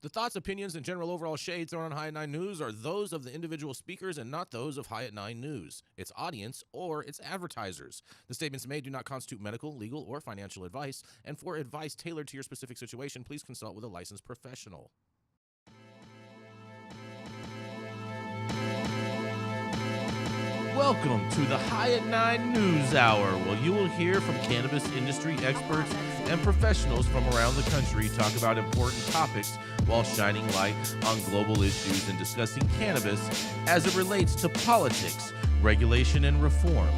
The thoughts, opinions, and general overall shades thrown on High at 9 News are those of the individual speakers and not those of High at 9 News, its audience, or its advertisers. The statements made do not constitute medical, legal, or financial advice, and for advice tailored to your specific situation, please consult with a licensed professional. Welcome to the High at 9 News Hour, where you will hear from cannabis industry experts and professionals from around the country talk about important topics while shining light on global issues and discussing cannabis as it relates to politics, regulation and reform,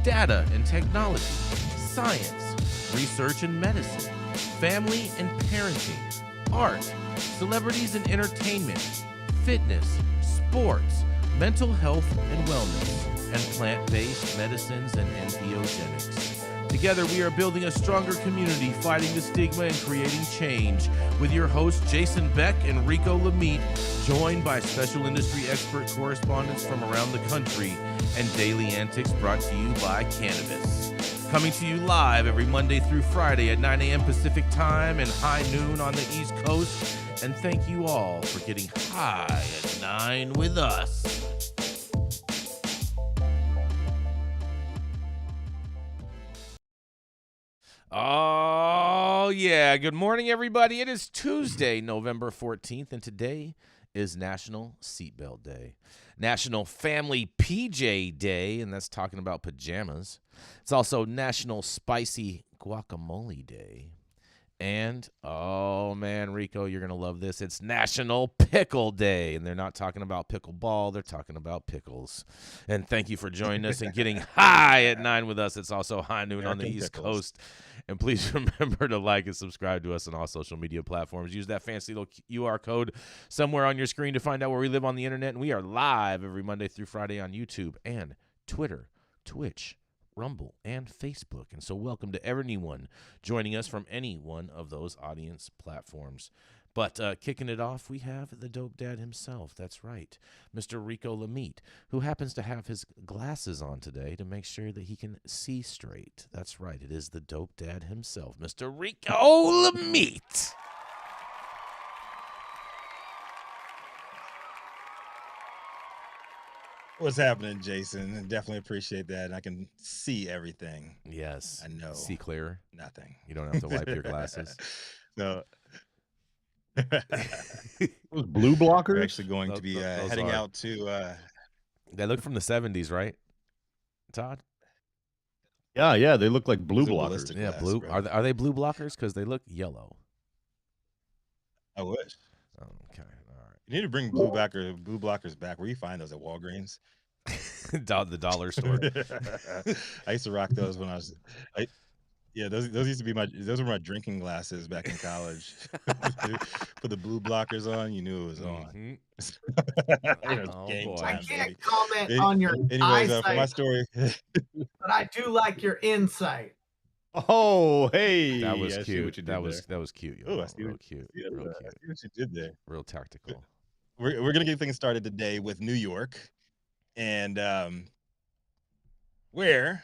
data and technology, science, research and medicine, family and parenting, art, celebrities and entertainment, fitness, sports, mental health and wellness, and plant-based medicines and entheogenics. Together, we are building a stronger community, fighting the stigma and creating change. With your hosts, Jason Beck and Rico Lamitte, joined by special industry expert correspondents from around the country, and daily antics brought to you by Cannabis. Coming to you live every Monday through Friday at 9 a.m. Pacific Time and high noon on the East Coast. And thank you all for getting high at 9 with us. Oh, yeah. Good morning, everybody. It is Tuesday, November 14th, and today is National Seatbelt Day, National Family PJ Day, and that's talking about pajamas. It's also National Spicy Guacamole Day. And, oh, man, Rico, you're going to love this. It's National Pickle Day, and they're not talking about pickleball. They're talking about pickles. And thank you for joining us and getting high at 9 with us. It's also high noon on the East Coast. And please remember to like and subscribe to us on all social media platforms. Use that fancy little QR code somewhere on your screen to find out where we live on the internet. And we are live every Monday through Friday on YouTube and Twitter, Twitch, Rumble, and Facebook. And so welcome to anyone joining us from any one of those audience platforms. But kicking it off, we have the dope dad himself. That's right, Mr. Rico Lamitte, who happens to have his glasses on today to make sure that he can see straight. That's right, it is the dope dad himself, Mr. Rico Lamitte. What's happening, Jason? Definitely appreciate that. And I can see everything. Yes. I know. See clear? Nothing. You don't have to wipe your glasses. No. Those blue blockers? We're actually going to be heading out to... They look from the 70s, right, Todd? Yeah, they look like blue blockers. Yeah, blue. Are they blue blockers? Because they look yellow. I wish. Oh, okay, all right. You need to bring blue blockers back. Where you find those, at Walgreens? The dollar store. I used to rock those when I was... Yeah, those used to be those were my drinking glasses back in college. Put the blue blockers on, you knew it was on. Boy. Time, I can't baby. comment on your eyesight, for my story. but I do like your insight. Oh, hey, that was I cute. That was cute. Oh, I see real what, cute. yeah, Real I cute. see what you did there. Real tactical. We're gonna get things started today with New York, and where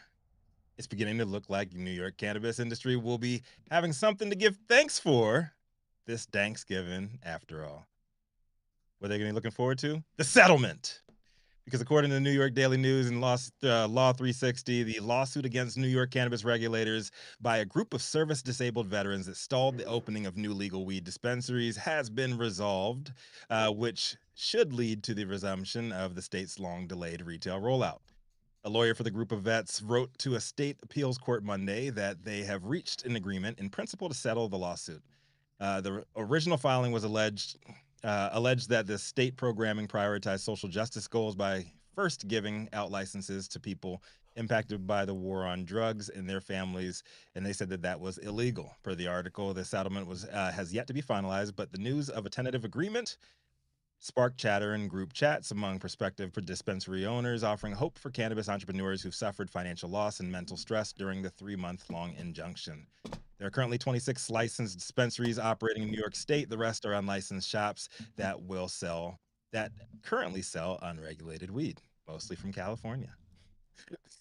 it's beginning to look like the New York cannabis industry will be having something to give thanks for this Thanksgiving, after all. What are they going to be looking forward to? The settlement. Because according to the New York Daily News and Law 360, the lawsuit against New York cannabis regulators by a group of service-disabled veterans that stalled the opening of new legal weed dispensaries has been resolved, which should lead to the resumption of the state's long-delayed retail rollout. A lawyer for the group of vets wrote to a state appeals court Monday that they have reached an agreement in principle to settle the lawsuit. The original filing was alleged that the state programming prioritized social justice goals by first giving out licenses to people impacted by the war on drugs and their families, and they said that was illegal. Per the article, the settlement has yet to be finalized, but the news of a tentative agreement sparked chatter in group chats among prospective dispensary owners, offering hope for cannabis entrepreneurs who've suffered financial loss and mental stress during the 3-month-long injunction. There are currently 26 licensed dispensaries operating in New York State. The rest are unlicensed shops that currently sell unregulated weed, mostly from California.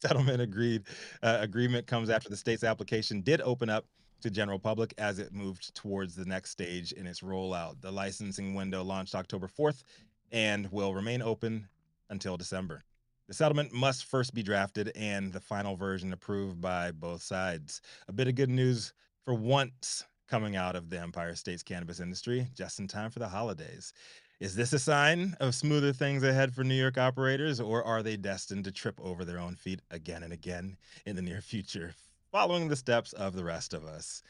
Settlement agreement comes after the state's application did open up to general public as it moved towards the next stage in its rollout. The licensing window launched October 4th and will remain open until December. The settlement must first be drafted and the final version approved by both sides. A bit of good news for once coming out of the Empire State's cannabis industry, just in time for the holidays. Is this a sign of smoother things ahead for New York operators, or are they destined to trip over their own feet again and again in the near future, following the steps of the rest of us?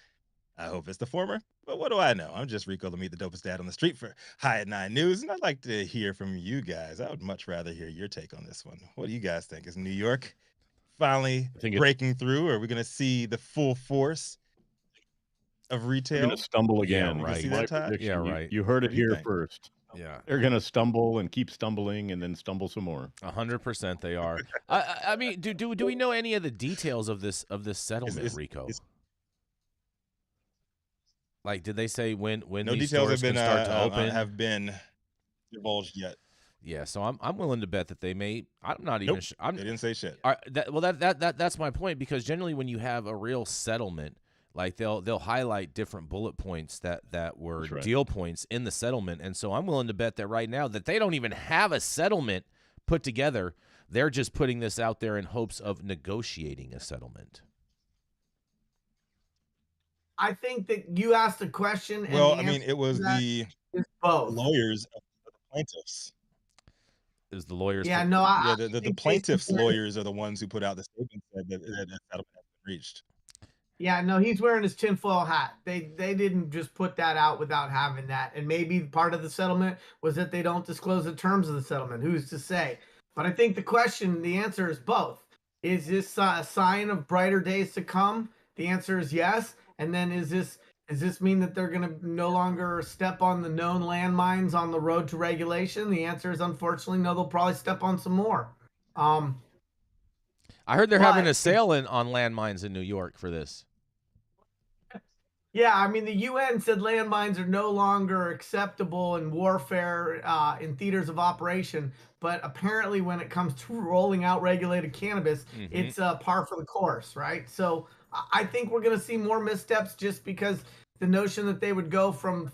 I hope it's the former, but what do I know? I'm just Rico Lamitte, the dopest dad on the street for High at 9 News, and I'd like to hear from you guys. I would much rather hear your take on this one. What do you guys think? Is New York finally breaking through? Are we going to see the full force of retail? They're going to stumble again. Yeah, right. See that, Todd? Yeah, right. You heard it here think? first. Yeah, They're going to stumble and keep stumbling and then stumble some more. 100% they are. I mean, do we know any of the details of this settlement, Rico? Like, did they say when No these details stores can start to open? have been divulged yet. Yeah, so I'm willing to bet that they may. I'm not even. They didn't say shit. That's my point, because generally when you have a real settlement, like they'll highlight different bullet points that were deal points in the settlement, and so I'm willing to bet that right now that they don't even have a settlement put together. They're just putting this out there in hopes of negotiating a settlement. I think that you asked a question. And well, I mean, it was the both lawyers of the plaintiffs. Is the lawyers? Yeah, the plaintiffs' lawyers are the ones who put out the statement that the settlement has been reached. Yeah, no, he's wearing his tinfoil hat. They didn't just put that out without having that. And maybe part of the settlement was that they don't disclose the terms of the settlement. Who's to say? But I think the answer is both. Is this a sign of brighter days to come? The answer is yes. And then does this mean that they're going to no longer step on the known landmines on the road to regulation? The answer is unfortunately no. They'll probably step on some more. I heard they're having a sale on landmines in New York for this. Yeah, I mean, the UN said landmines are no longer acceptable in warfare in theaters of operation, but apparently when it comes to rolling out regulated cannabis, it's par for the course, right? So I think we're going to see more missteps just because the notion that they would go from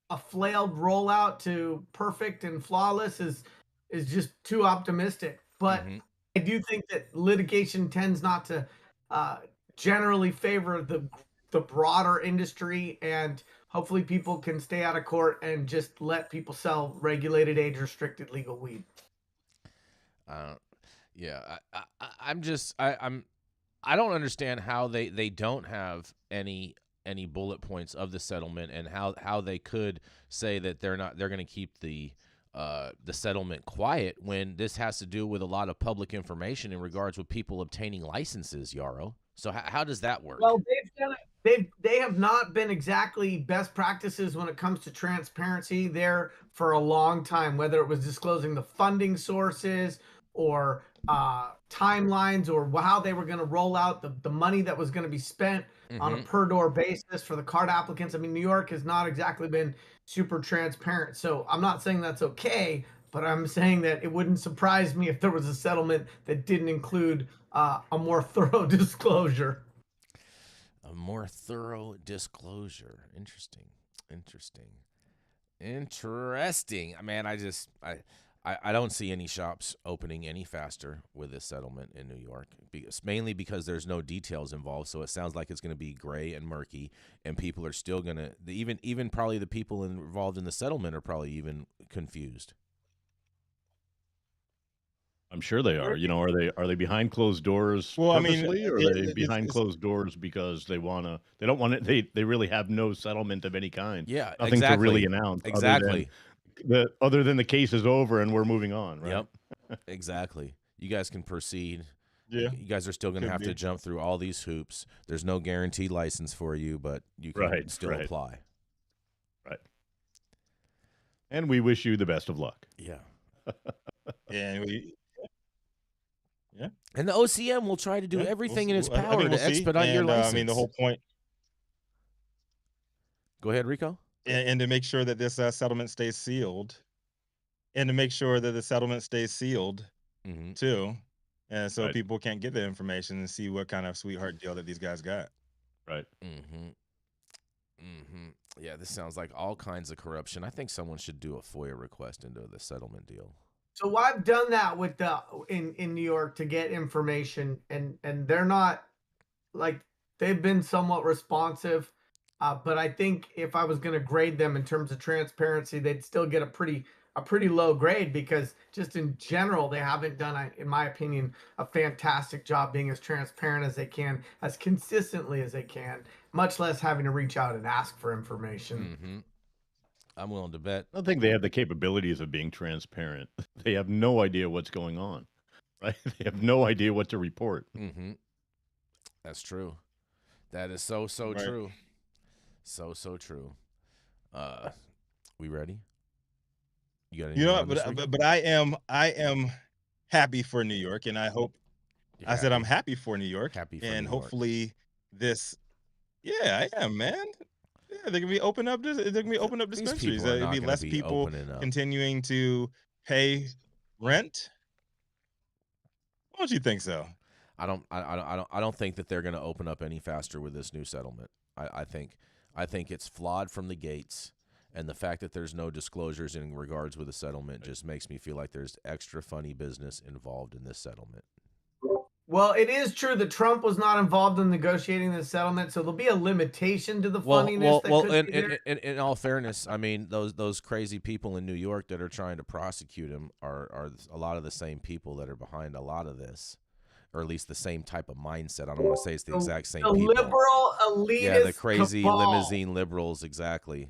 a flailed rollout to perfect and flawless is just too optimistic. But I do think that litigation tends not to generally favor the broader industry, and hopefully people can stay out of court and just let people sell regulated age restricted legal weed. I don't understand how they don't have any bullet points of the settlement, and how they could say that they're going to keep the settlement quiet when this has to do with a lot of public information in regards with people obtaining licenses, Yarrow. So how does that work? Well, they have not been exactly best practices when it comes to transparency there for a long time, whether it was disclosing the funding sources or timelines or how they were going to roll out the money that was going to be spent on a per door basis for the card applicants. I mean, New York has not exactly been super transparent. So I'm not saying that's okay, but I'm saying that it wouldn't surprise me if there was a settlement that didn't include a more thorough disclosure. A more thorough disclosure. Interesting. Man, I don't see any shops opening any faster with this settlement in New York, mainly because there's no details involved. So it sounds like it's going to be gray and murky, and people are still going to even probably the people involved in the settlement are probably even confused. I'm sure they are. You know, are they behind closed doors purposely, or are they behind closed doors because they don't want it? They really have no settlement of any kind. Yeah, nothing to really announce. Exactly. Other than the case is over and we're moving on, right? Yep. Exactly. You guys can proceed. Yeah. You guys are still going to have to jump through all these hoops. There's no guaranteed license for you, but you can still apply. Right. And we wish you the best of luck. Yeah. And the OCM will try to do everything in its power to expedite your license. I mean, the whole point. Go ahead, Rico. And to make sure that this settlement stays sealed, too, and so people can't get the information and see what kind of sweetheart deal that these guys got. Right. Yeah, this sounds like all kinds of corruption. I think someone should do a FOIA request into the settlement deal. So I've done that with the in New York to get information, and they're not like they've been somewhat responsive, but I think if I was going to grade them in terms of transparency, they'd still get a pretty low grade because just in general they haven't done, in my opinion, a fantastic job being as transparent as they can, as consistently as they can, much less having to reach out and ask for information. I'm willing to bet. I don't think they have the capabilities of being transparent. They have no idea what's going on, right? They have no idea what to report. That's true. That is so Right. true. So true. We ready? You got You know, anything on this, but I am happy for New York, and I hope You're I said I'm happy? happy for New York, Happy for and New York. hopefully this. Yeah, I am, man. Yeah, they're gonna be open up. They're gonna be open up These dispensaries. people are There'll not be gonna less be people opening up. continuing to pay rent. Why don't you think so? I don't think that they're going to open up any faster with this new settlement. I think it's flawed from the gates, and the fact that there's no disclosures in regards with the settlement just makes me feel like there's extra funny business involved in this settlement. Well, it is true that Trump was not involved in negotiating the settlement, so there'll be a limitation to the funniness. In all fairness, I mean those crazy people in New York that are trying to prosecute him are a lot of the same people that are behind a lot of this, or at least the same type of mindset. I don't want to say it's the exact same the people. Liberal elitist, Yeah, the crazy cabal limousine liberals, exactly.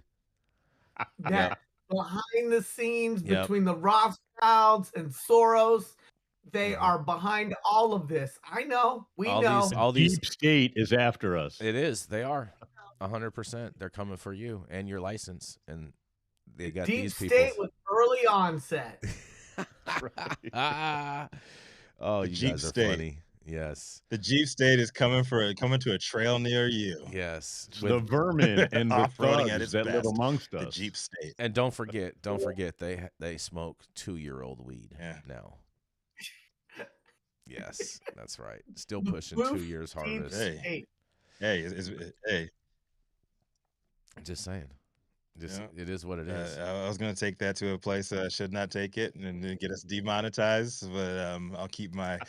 that behind the scenes Yep. between the Rothschilds and Soros. They are behind all of this. I know. We know. All these deep state is after us. It is. They are 100%. They're coming for you and your license, and they got deep these people. state with early onset. Oh, The you Jeep guys are state. funny. Yes. The Jeep state is coming to a trail near you. Yes. It's the vermin and the Off-roading at thugs its that live best. amongst The us. Jeep state. And don't forget, they smoke 2-year-old weed now. Yes, that's right. Still pushing 2 years harvest. Hey, hey. Just saying. It is what it is. I was gonna take that to a place I should not take it, and then get us demonetized. But I'll keep my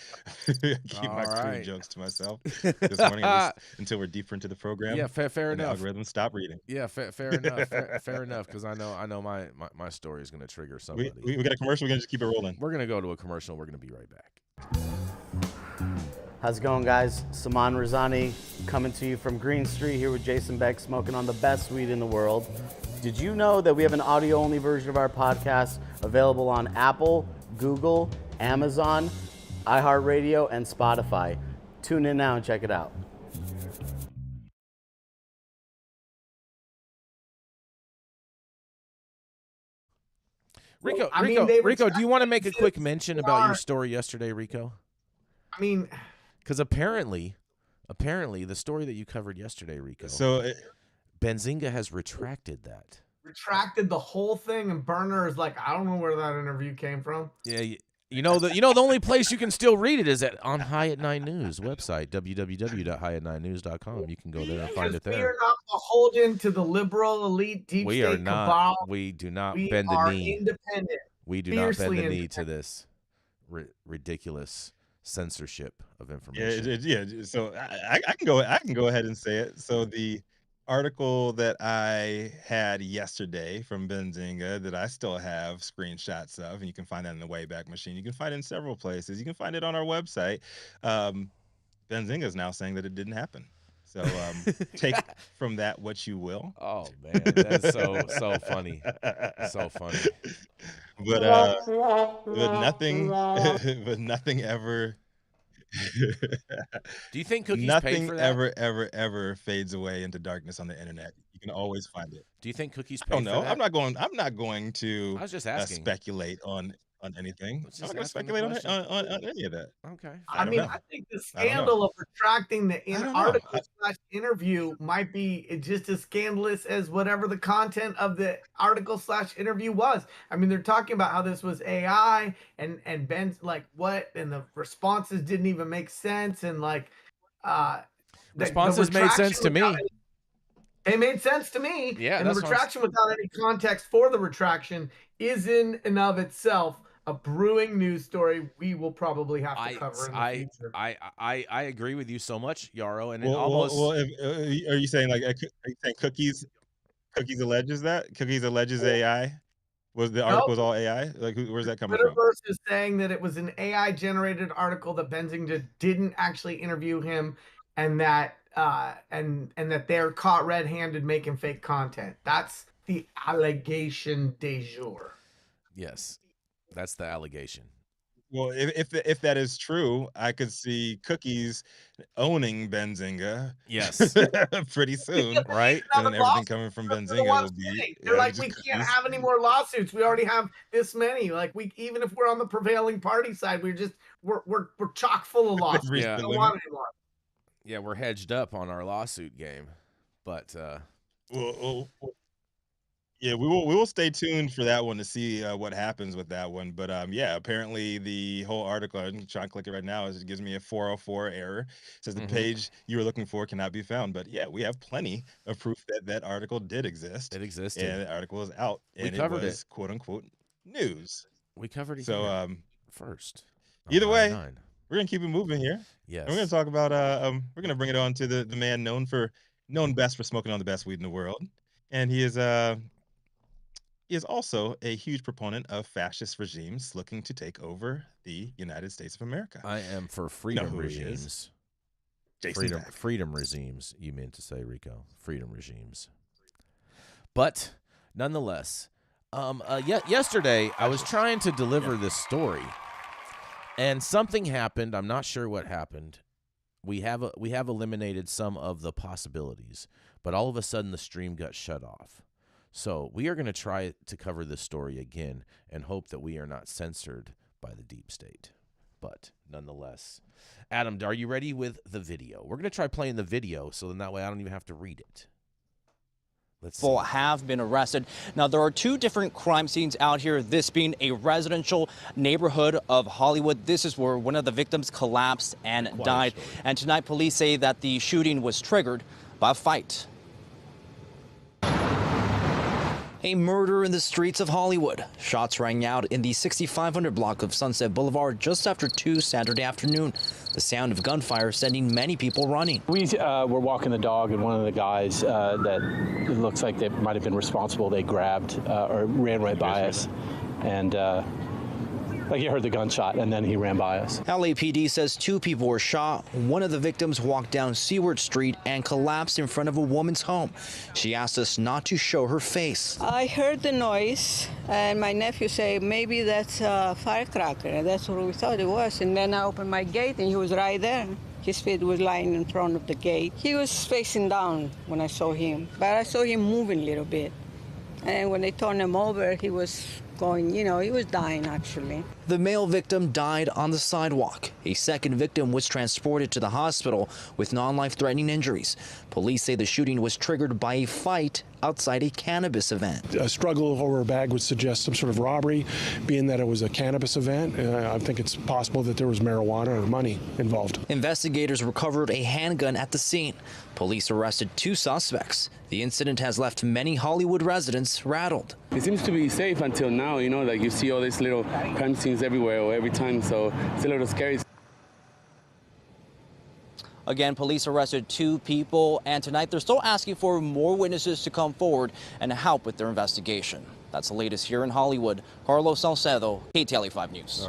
crude jokes to myself this morning, at least until we're deeper into the program. Yeah, fair and enough. The algorithm stop reading. Yeah, fair enough. Fair enough, because I know my story is going to trigger somebody. We got a commercial. We're gonna just keep it rolling. We're going to go to a commercial. We're going to be right back. How's it going, guys? Saman Razani coming to you from Green Street here with Jason Beck, smoking on the best weed in the world. Did you know that we have an audio-only version of our podcast available on Apple, Google, Amazon, iHeartRadio, and Spotify? Tune in now and check it out. Rico, do you want to make a quick mention about your story yesterday, Rico? I mean, because apparently, the story that you covered yesterday, Rico. So Benzinga has retracted that. Retracted the whole thing, and Burner is like, I don't know where that interview came from. Yeah, the only place you can still read it is on High at 9 News website, www.highat9news.com. You can go there and find it there. We are not beholden to the liberal elite deep we state are not, cabal. We do not we bend the are knee. Independent. We do not bend the knee to this ridiculous censorship of information. Yeah. So I can go ahead and say it. So the article that I had yesterday from Benzinga that I still have screenshots of, and you can find that in the Wayback Machine. You can find it in several places. You can find it on our website. Benzinga is now saying that it didn't happen. So take from that what you will. Oh man, that's so funny, so funny. But nothing ever. Do you think Cookies paid for that? Nothing ever fades away into darkness on the internet. You can always find it. Do you think Cookies paid for that? I'm not going to I was just asking. Speculate on anything. I'm not going to speculate on any of that. Okay. I think the scandal of retracting the article/interview might be just as scandalous as whatever the content of the article/interview was. I mean, they're talking about how this was AI and Ben's like what, and the responses didn't even make sense, and like responses made sense to me. It made sense to me. Yeah, and the retraction without any context for the retraction is in and of itself a brewing news story we will probably have to cover in the future. I agree with you so much, Yarrow, and it Well, almost. are you saying like? Are you saying Cookies alleges that? Cookies alleges AI. Was the article all AI? Like, where's that coming from? Twitterverse is saying that it was an AI-generated article that Benzinga didn't actually interview him, and that and that they're caught red-handed making fake content. That's the allegation de jour. Yes, that's the allegation. Well, if that is true, I could see Cookies owning Benzinga. Yes, pretty soon, right? And then everything coming from Benzinga will be. They're like, we can't have any more lawsuits. We already have this many. Like, even if we're on the prevailing party side, we're chock full of lawsuits. Yeah. We don't want anymore. Yeah, we're hedged up on our lawsuit game, but yeah, we will stay tuned for that one to see what happens with that one. But yeah, apparently the whole article, I'm trying to click it right now, it gives me a 404 error. It says the page you were looking for cannot be found. But yeah, we have plenty of proof that that article did exist. It existed. And the article is out. And we covered it was quote unquote news. We covered it first. Either way, we're gonna keep it moving here. Yes. And we're gonna talk about we're gonna bring it on to the man known best for smoking on the best weed in the world. And he is also a huge proponent of fascist regimes looking to take over the United States of America. I am for freedom regimes. Freedom regimes, you meant to say, Rico. Freedom regimes. But nonetheless, yesterday I was trying to deliver this story, and something happened. I'm not sure what happened. We have eliminated some of the possibilities, but all of a sudden the stream got shut off. So we are going to try to cover this story again and hope that we are not censored by the deep state. But nonetheless, Adam, are you ready with the video? We're going to try playing the video, so then that way I don't even have to read it. People have been arrested. Now, there are two different crime scenes out here, this being a residential neighborhood of Hollywood. This is where one of the victims collapsed and died. And tonight, police say that the shooting was triggered by a fight. A murder in the streets of Hollywood. Shots rang out in the 6500 block of Sunset Boulevard just after 2 Saturday afternoon. The sound of gunfire sending many people running. We were walking the dog, and one of the guys that it looks like they might have been responsible, they grabbed or ran right by us. And like, he heard the gunshot, and then he ran by us. LAPD says 2 people were shot. One of the victims walked down Seward Street and collapsed in front of a woman's home. She asked us not to show her face. I heard the noise, and my nephew said, maybe that's a firecracker. And that's what we thought it was. And then I opened my gate, and he was right there. His feet was lying in front of the gate. He was facing down when I saw him, but I saw him moving a little bit. And when they turned him over, he was going, he was dying, actually. The male victim died on the sidewalk. A second victim was transported to the hospital with non-life-threatening injuries. Police say the shooting was triggered by a fight outside a cannabis event. A struggle over a bag would suggest some sort of robbery, being that it was a cannabis event. I think it's possible that there was marijuana or money involved. Investigators recovered a handgun at the scene. Police arrested 2 suspects. The incident has left many Hollywood residents rattled. It seems to be safe until now, like you see all these little crime scenes everywhere or every time, so it's a little scary. Again, police arrested 2 people, and tonight they're still asking for more witnesses to come forward and help with their investigation. That's the latest here in Hollywood. Carlos Salcedo, KTLA 5 News.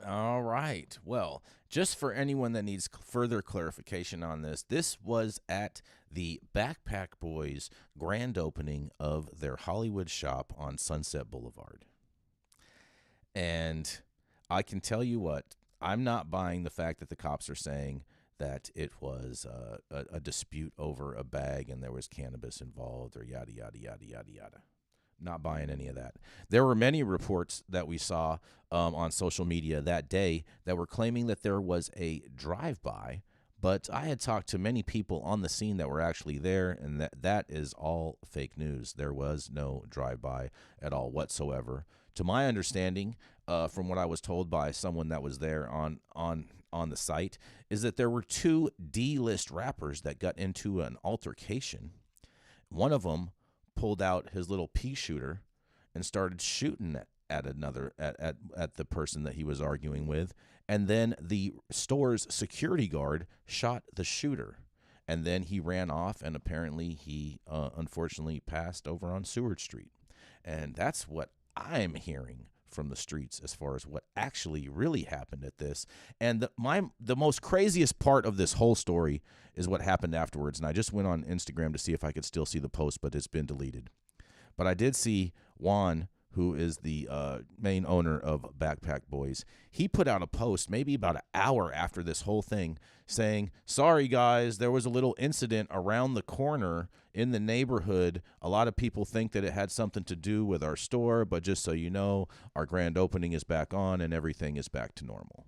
All right. Well, just for anyone that needs further clarification on this, this was at the Backpack Boys grand opening of their Hollywood shop on Sunset Boulevard. And I can tell you what, I'm not buying the fact that the cops are saying that it was a dispute over a bag and there was cannabis involved or yada, yada, yada, yada, yada. Not buying any of that. There were many reports that we saw on social media that day that were claiming that there was a drive-by, but I had talked to many people on the scene that were actually there, and that is all fake news. There was no drive-by at all whatsoever. To my understanding, from what I was told by someone that was there on the site, is that there were 2 D-list rappers that got into an altercation, one of them pulled out his little pea shooter and started shooting at the person that he was arguing with. And then the store's security guard shot the shooter. And then he ran off, and apparently he unfortunately passed over on Seward Street. And that's what I'm hearing from the streets as far as what actually really happened at this. And the most craziest part of this whole story is what happened afterwards. And I just went on Instagram to see if I could still see the post, but it's been deleted. But I did see Juan, who is the main owner of Backpack Boys. He put out a post maybe about an hour after this whole thing saying, sorry, guys, there was a little incident around the corner in the neighborhood. A lot of people think that it had something to do with our store, but just so you know, our grand opening is back on and everything is back to normal.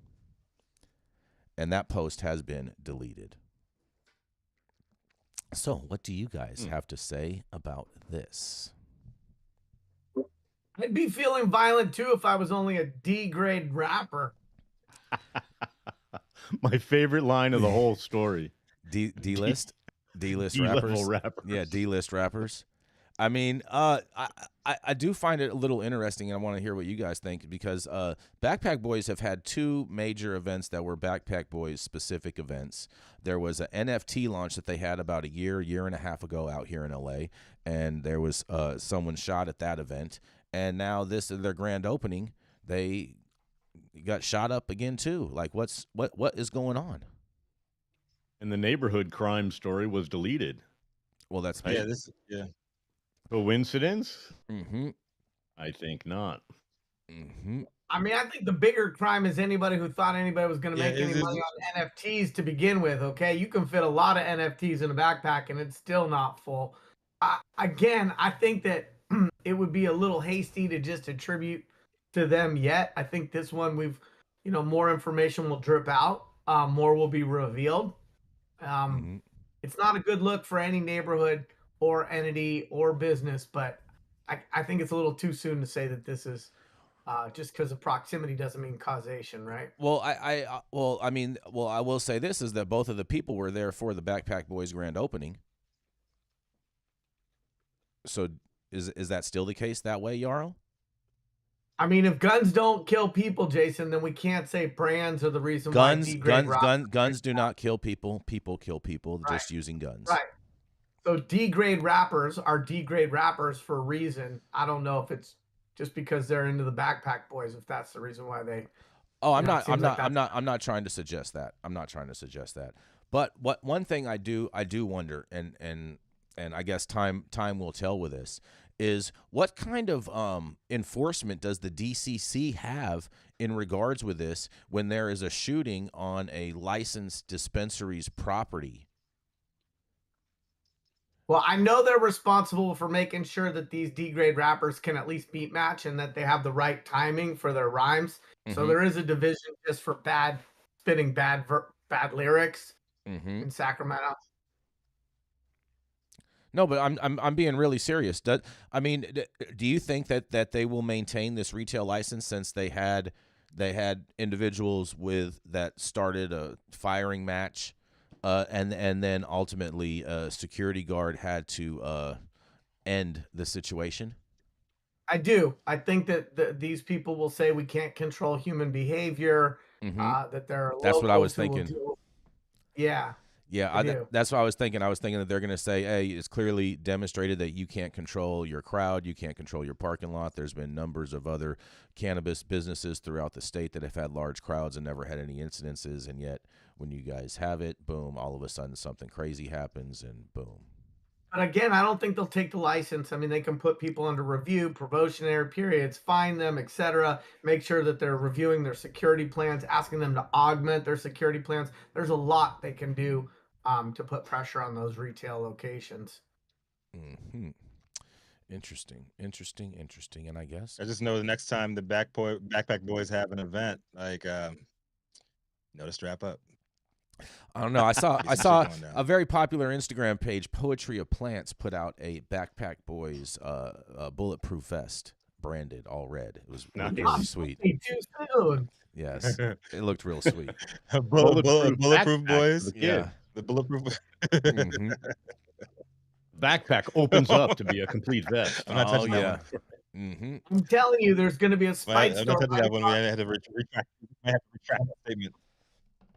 And that post has been deleted. So what do you guys have to say about this? I'd be feeling violent too if I was only a D-grade rapper. My favorite line of the whole story. D-list? D-list D-level rappers? Yeah, D-list rappers. I mean, I do find it a little interesting, and I want to hear what you guys think, because Backpack Boys have had two major events that were Backpack Boys specific events. There was an NFT launch that they had about a year and a half ago out here in LA, and there was someone shot at that event. And now this is their grand opening. They got shot up again too. Like, what is going on? And the neighborhood crime story was deleted. Well, that's coincidence. Mm-hmm. I think not. Mm-hmm. I mean, I think the bigger crime is anybody who thought anybody was going to make any money on NFTs to begin with. Okay, you can fit a lot of NFTs in a backpack, and it's still not full. Again, I think that it would be a little hasty to just attribute to them yet. I think this one more information will drip out. More will be revealed. It's not a good look for any neighborhood or entity or business, but I think it's a little too soon to say that this is just because of proximity doesn't mean causation, right? Well, I will say this is that both of the people were there for the Backpack Boys grand opening. So is that still the case that way, Yarrow? I mean, if guns don't kill people, Jason, then we can't say brands are the reason guns do not kill people. People kill people just using guns. Right. So D-grade rappers are D-grade rappers for a reason. I don't know if it's just because they're into the Backpack Boys, if that's the reason why they. Oh, I'm not trying to suggest that. I'm not trying to suggest that. But one thing I do wonder, and I guess time will tell with this, is what kind of enforcement does the DCC have in regards with this when there is a shooting on a licensed dispensary's property? Well, I know they're responsible for making sure that these D-grade rappers can at least beat match and that they have the right timing for their rhymes. Mm-hmm. So there is a division just for spitting bad lyrics in Sacramento. No, but I'm being really serious. Do you think that they will maintain this retail license since they had individuals that started a firing match, and then ultimately a security guard had to end the situation? I do. I think that these people will say we can't control human behavior. That they're that's what I was thinking. Yeah. Yeah, that's what I was thinking. I was thinking that they're going to say, hey, it's clearly demonstrated that you can't control your crowd. You can't control your parking lot. There's been numbers of other cannabis businesses throughout the state that have had large crowds and never had any incidences. And yet when you guys have it, boom, all of a sudden something crazy happens and boom. But again, I don't think they'll take the license. I mean, they can put people under review, probationary periods, fine them, etc. Make sure that they're reviewing their security plans, asking them to augment their security plans. There's a lot they can do to put pressure on those retail locations. Mm-hmm. Interesting. And I guess I just know the next time the Backpack Boys have an event, like, know to strap up. I don't know. I saw a very popular Instagram page, Poetry of Plants, put out a Backpack Boys bulletproof vest, branded all red. It was really sweet. Too soon. Yes, it looked real sweet. Bulletproof Boys. Yeah, the bulletproof. backpack opens up to be a complete vest. I'm not touching that one. Mm-hmm. I'm telling you, there's going to be a Spite I'm store. not touching that one. We had to retract that statement.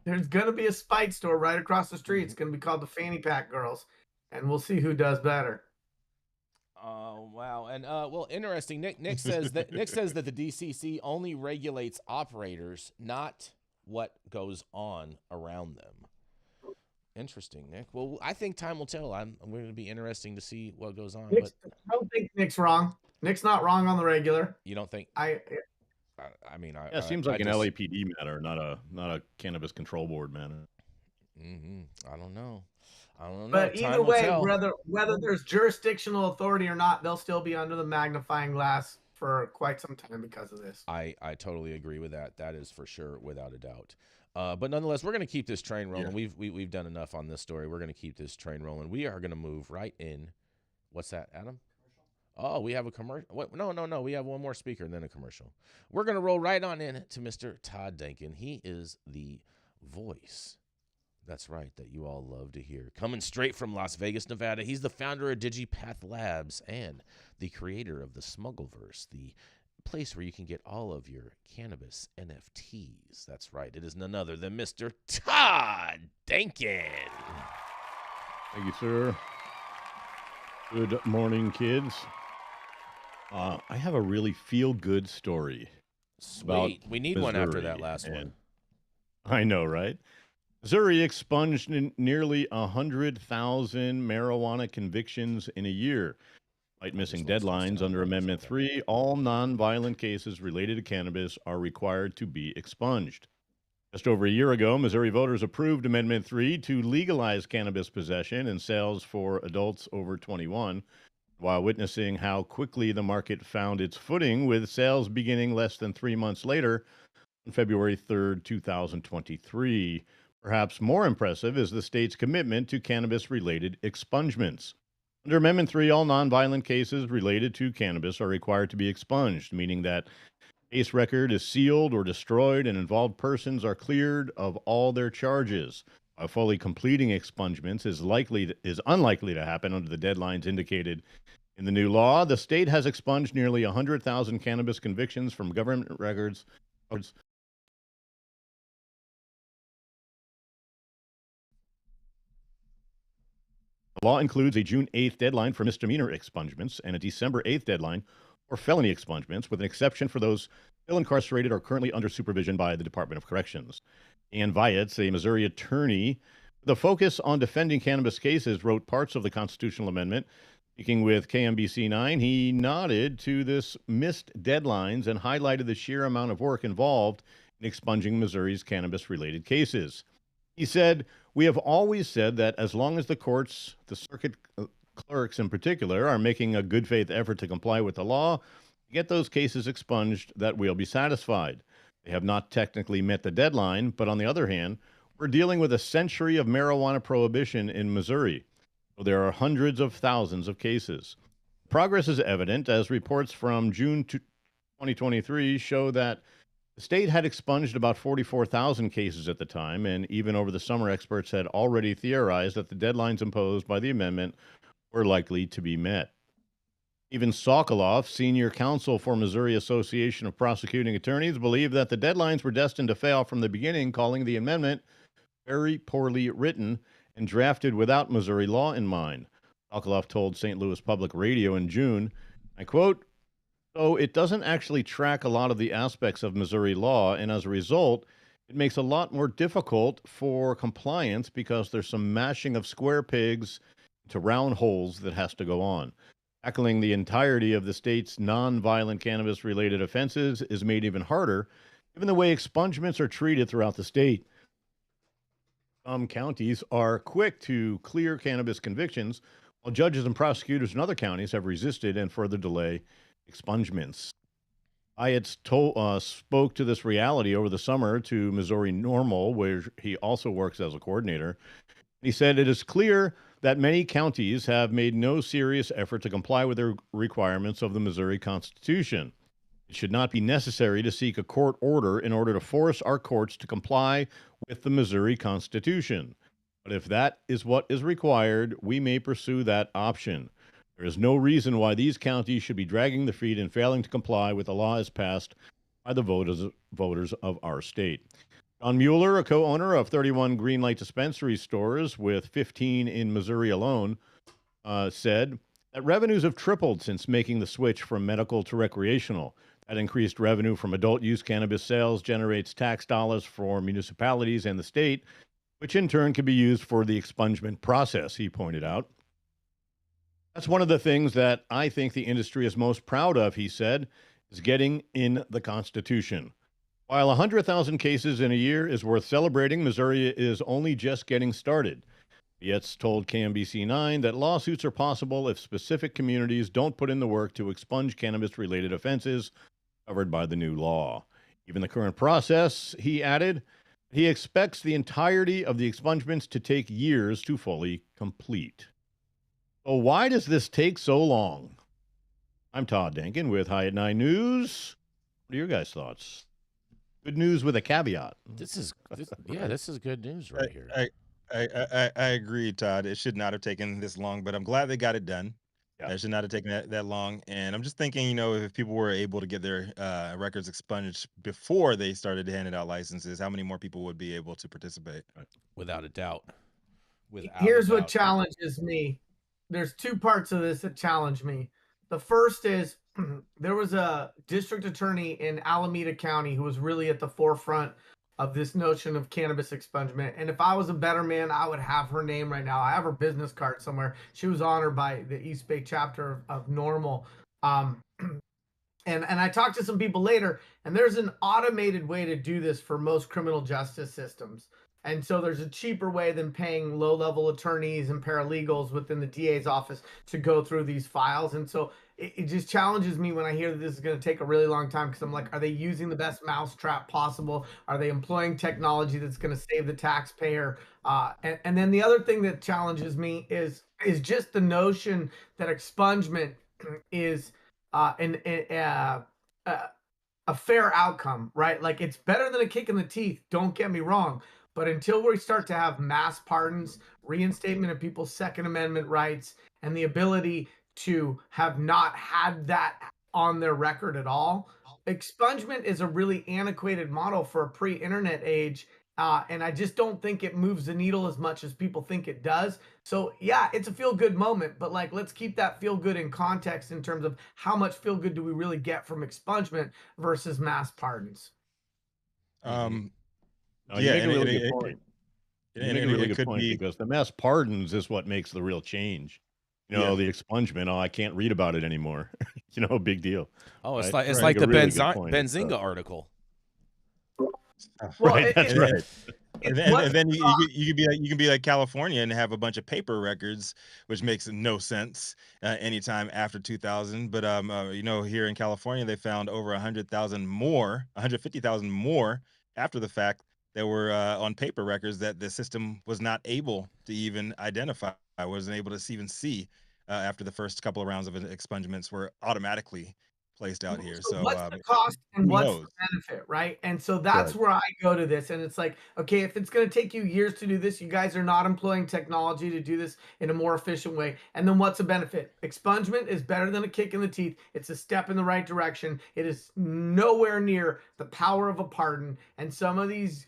There's going to be a Spite store right across the street. It's going to be called the Fanny Pack Girls, and we'll see who does better. Oh wow! And well, interesting. Nick says that the DCC only regulates operators, not what goes on around them. Interesting, Nick. Well, I think time will tell. I'm going to be interesting to see what goes on. But I don't think Nick's wrong. Nick's not wrong on the regular. You don't think? I mean, it seems like an LAPD matter, not a Cannabis Control Board matter. I don't know. But either way, whether there's jurisdictional authority or not, they'll still be under the magnifying glass for quite some time because of this. I totally agree with that. That is for sure, without a doubt. But nonetheless, we're going to keep this train rolling. Yeah. We've done enough on this story. We're going to keep this train rolling. We are going to move right in. What's that, Adam? Oh, we have a commercial. No. We have one more speaker and then a commercial. We're going to roll right on in to Mr. Todd Denkin. He is the voice. That's right, that you all love to hear. Coming straight from Las Vegas, Nevada, he's the founder of DigiPath Labs and the creator of the Smuggleverse, the place where you can get all of your cannabis NFTs. That's right, it is none other than Mr. Todd Denkin. Thank you, sir. Good morning, kids. I have a really feel-good story. Sweet. We need Missouri, one after that last one. I know, right? Missouri expunged nearly 100,000 marijuana convictions in a year. Despite missing deadlines under Amendment 3, all nonviolent cases related to cannabis are required to be expunged. Just over a year ago, Missouri voters approved Amendment 3 to legalize cannabis possession and sales for adults over 21, while witnessing how quickly the market found its footing, with sales beginning less than 3 months later on February 3rd, 2023. Perhaps more impressive is the state's commitment to cannabis-related expungements. Under Amendment 3, all nonviolent cases related to cannabis are required to be expunged, meaning that case record is sealed or destroyed and involved persons are cleared of all their charges. While fully completing expungements is unlikely to happen under the deadlines indicated in the new law, the state has expunged nearly 100,000 cannabis convictions from government records. The law includes a June 8th deadline for misdemeanor expungements and a December 8th deadline for felony expungements, with an exception for those still incarcerated or currently under supervision by the Department of Corrections. Ann Vietz, a Missouri attorney with a focus on defending cannabis cases, wrote parts of the constitutional amendment. Speaking with KMBC 9, he nodded to this missed deadlines and highlighted the sheer amount of work involved in expunging Missouri's cannabis-related cases. He said, "We have always said that as long as the courts, the circuit clerks in particular, are making a good faith effort to comply with the law, to get those cases expunged, that we'll be satisfied. They have not technically met the deadline, but on the other hand, we're dealing with a century of marijuana prohibition in Missouri. So there are hundreds of thousands of cases. Progress is evident, as reports from June 2023 show that the state had expunged about 44,000 cases at the time, and even over the summer, experts had already theorized that the deadlines imposed by the amendment were likely to be met. Even Sokoloff, senior counsel for Missouri Association of Prosecuting Attorneys, believed that the deadlines were destined to fail from the beginning, calling the amendment very poorly written and drafted without Missouri law in mind. Sokoloff told St. Louis Public Radio in June, I quote, "So it doesn't actually track a lot of the aspects of Missouri law, and as a result, it makes a lot more difficult for compliance because there's some mashing of square pegs into round holes that has to go on. Tackling the entirety of the state's nonviolent cannabis-related offenses is made even harder, given the way expungements are treated throughout the state. Some counties are quick to clear cannabis convictions, while judges and prosecutors in other counties have resisted and further delay expungements." Vietz spoke to this reality over the summer to Missouri Normal, where he also works as a coordinator. He said, "It is clear that many counties have made no serious effort to comply with the requirements of the Missouri Constitution. It should not be necessary to seek a court order in order to force our courts to comply with the Missouri Constitution. But if that is what is required, we may pursue that option. There is no reason why these counties should be dragging their feet and failing to comply with the law as passed by the voters of our state. John Mueller, a co-owner of 31 Greenlight dispensary stores with 15 in Missouri alone, said that revenues have tripled since making the switch from medical to recreational. That increased revenue from adult use cannabis sales generates tax dollars for municipalities and the state, which in turn can be used for the expungement process, he pointed out. That's one of the things that I think the industry is most proud of, he said, is getting in the Constitution. While 100,000 cases in a year is worth celebrating, Missouri is only just getting started. Yates told KMBC9 that lawsuits are possible if specific communities don't put in the work to expunge cannabis-related offenses covered by the new law. Even the current process, he added, he expects the entirety of the expungements to take years to fully complete. So why does this take so long? I'm Todd Denkin with High at 9 News. What are your guys' thoughts? Good news with a caveat. This is good news right here. I agree, Todd. It should not have taken this long, but I'm glad they got it done. Yeah. It should not have taken that long. And I'm just thinking, if people were able to get their records expunged before they started handing out licenses, how many more people would be able to participate? Without a doubt. Here's what challenges me. There's two parts of this that challenge me. The first is there was a district attorney in Alameda County who was really at the forefront of this notion of cannabis expungement. And if I was a better man, I would have her name right now. I have her business card somewhere. She was honored by the East Bay chapter of Normal. And I talked to some people later, and there's an automated way to do this for most criminal justice systems. And so there's a cheaper way than paying low-level attorneys and paralegals within the DA's office to go through these files. And so it just challenges me when I hear that this is going to take a really long time, because I'm like, are they using the best mousetrap possible? Are they employing technology that's going to save the taxpayer? And then the other thing that challenges me is just the notion that expungement is a fair outcome, right? Like, it's better than a kick in the teeth, don't get me wrong. But until we start to have mass pardons, reinstatement of people's Second Amendment rights, and the ability to have not had that on their record at all, expungement is a really antiquated model for a pre-internet age. And I just don't think it moves the needle as much as people think it does. So yeah, it's a feel-good moment, but like, let's keep that feel-good in context in terms of how much feel-good do we really get from expungement versus mass pardons. You make a really good point. You make a really good point, because the mass pardons is what makes the real change. The expungement, I can't read about it anymore. Big deal. Oh, it's right? like the really Benzinga article. Well, right, that's right. And then you can be like California and have a bunch of paper records, which makes no sense anytime after 2000. But here in California, they found over 150,000 more after the fact that were on paper records that the system was not able to even identify. I wasn't able to even see after the first couple of rounds of expungements were automatically placed out here. So what's the cost and what's the benefit, right? And so that's where I go to this. And it's like, okay, if it's going to take you years to do this, you guys are not employing technology to do this in a more efficient way. And then what's the benefit? Expungement is better than a kick in the teeth. It's a step in the right direction. It is nowhere near the power of a pardon. And some of these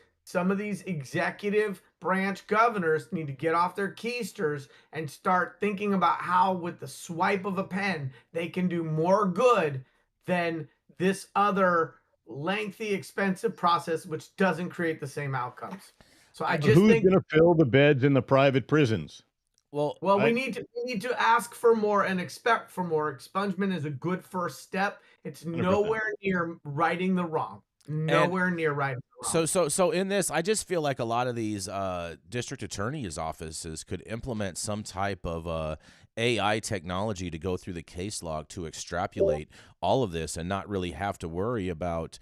executive branch governors need to get off their keisters and start thinking about how, with the swipe of a pen, they can do more good than this other lengthy, expensive process, which doesn't create the same outcomes. So I just think, who's going to fill the beds in the private prisons? Well, we need to ask for more and expect for more. Expungement is a good first step. It's 100%. nowhere near righting the wrong. Nowhere near righting the wrong. So in this, I just feel like a lot of these district attorneys' offices could implement some type of AI technology to go through the case log to extrapolate all of this and not really have to worry about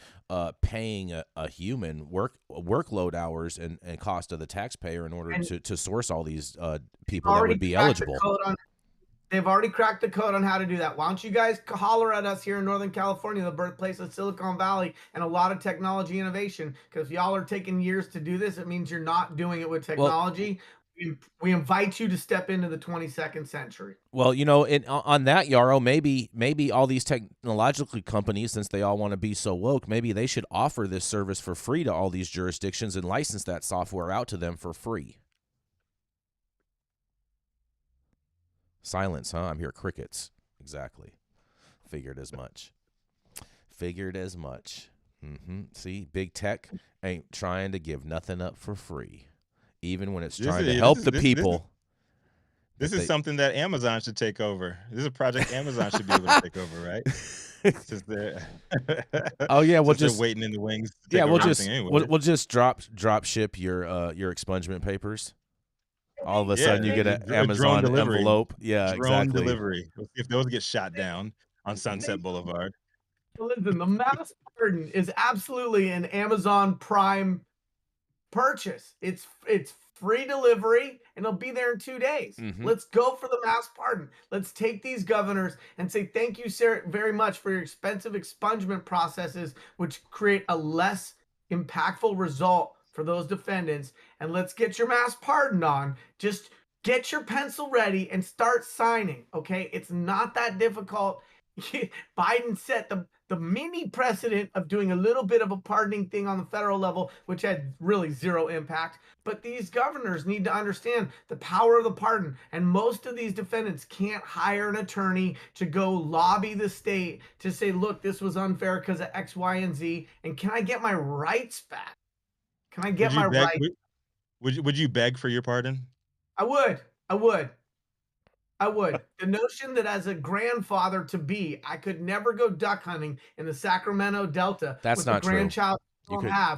paying a human workload hours and cost of the taxpayer in order to source all these people that would be eligible. They've already cracked the code on how to do that. Why don't you guys holler at us here in Northern California, the birthplace of Silicon Valley and a lot of technology innovation? Because y'all are taking years to do this. It means you're not doing it with technology. We invite you to step into the 22nd century. Well, on that, Yarrow, maybe all these technological companies, since they all want to be so woke, maybe they should offer this service for free to all these jurisdictions and license that software out to them for free. Silence, huh? I'm here. Crickets. Exactly. Figured as much. See, big tech ain't trying to give nothing up for free, even when it's trying to help the people. This is something that Amazon should take over. This is a project Amazon should be able to take over, right? Oh yeah, we'll they're just waiting in the wings. We'll just drop ship your expungement papers. All of a sudden, you get an Amazon envelope. Yeah, drone exactly. delivery. Let's see if those get shot down on Sunset Boulevard. Listen, the mass pardon is absolutely an Amazon Prime purchase. It's free delivery, and it'll be there in 2 days. Let's go for the mass pardon. Let's take these governors and say thank you, sir, very much for your expensive expungement processes, which create a less impactful result for those defendants. And let's get your mass pardon on. Just get your pencil ready and start signing, okay? It's not that difficult. Biden set the mini precedent of doing a little bit of a pardoning thing on the federal level, which had really zero impact. But these governors need to understand the power of the pardon. And most of these defendants can't hire an attorney to go lobby the state to say, look, this was unfair because of X, Y, and Z. And can I get my rights back? Can I get my rights? Would you beg for your pardon? I would. The notion that as a grandfather to be, I could never go duck hunting in the Sacramento Delta. That's with not the grandchild true.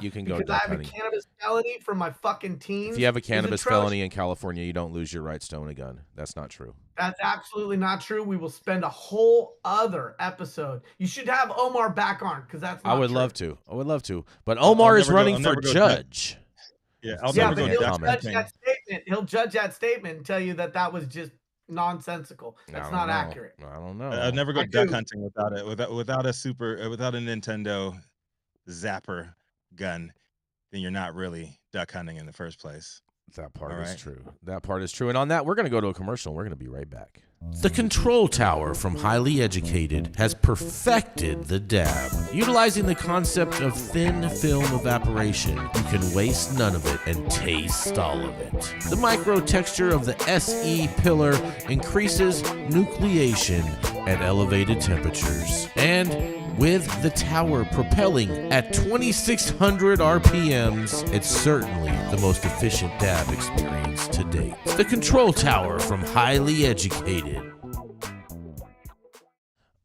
You can go because duck I have hunting. a cannabis felony from my fucking teens. If you have a cannabis felony in California, you don't lose your rights to own a gun. That's not true. That's absolutely not true. We will spend a whole other episode. You should have Omar back on because that's not I would true. love to. But Omar is running for judge. Yeah, I'll never go he'll duck judge hunting. that statement. He'll judge that statement and tell you that was just nonsensical. That's not accurate. I don't know. I'd never go duck hunting without a Nintendo Zapper gun. Then you're not really duck hunting in the first place. That part is true. That part is true. And on that, we're going to go to a commercial, and we're going to be right back. The Control Tower from Highly Educated has perfected the dab. Utilizing the concept of thin film evaporation, you can waste none of it and taste all of it. The micro texture of the SE pillar increases nucleation at elevated temperatures. And with the tower propelling at 2,600 RPMs, it's certainly the most efficient dab experience to date. The Control Tower from Highly Educated.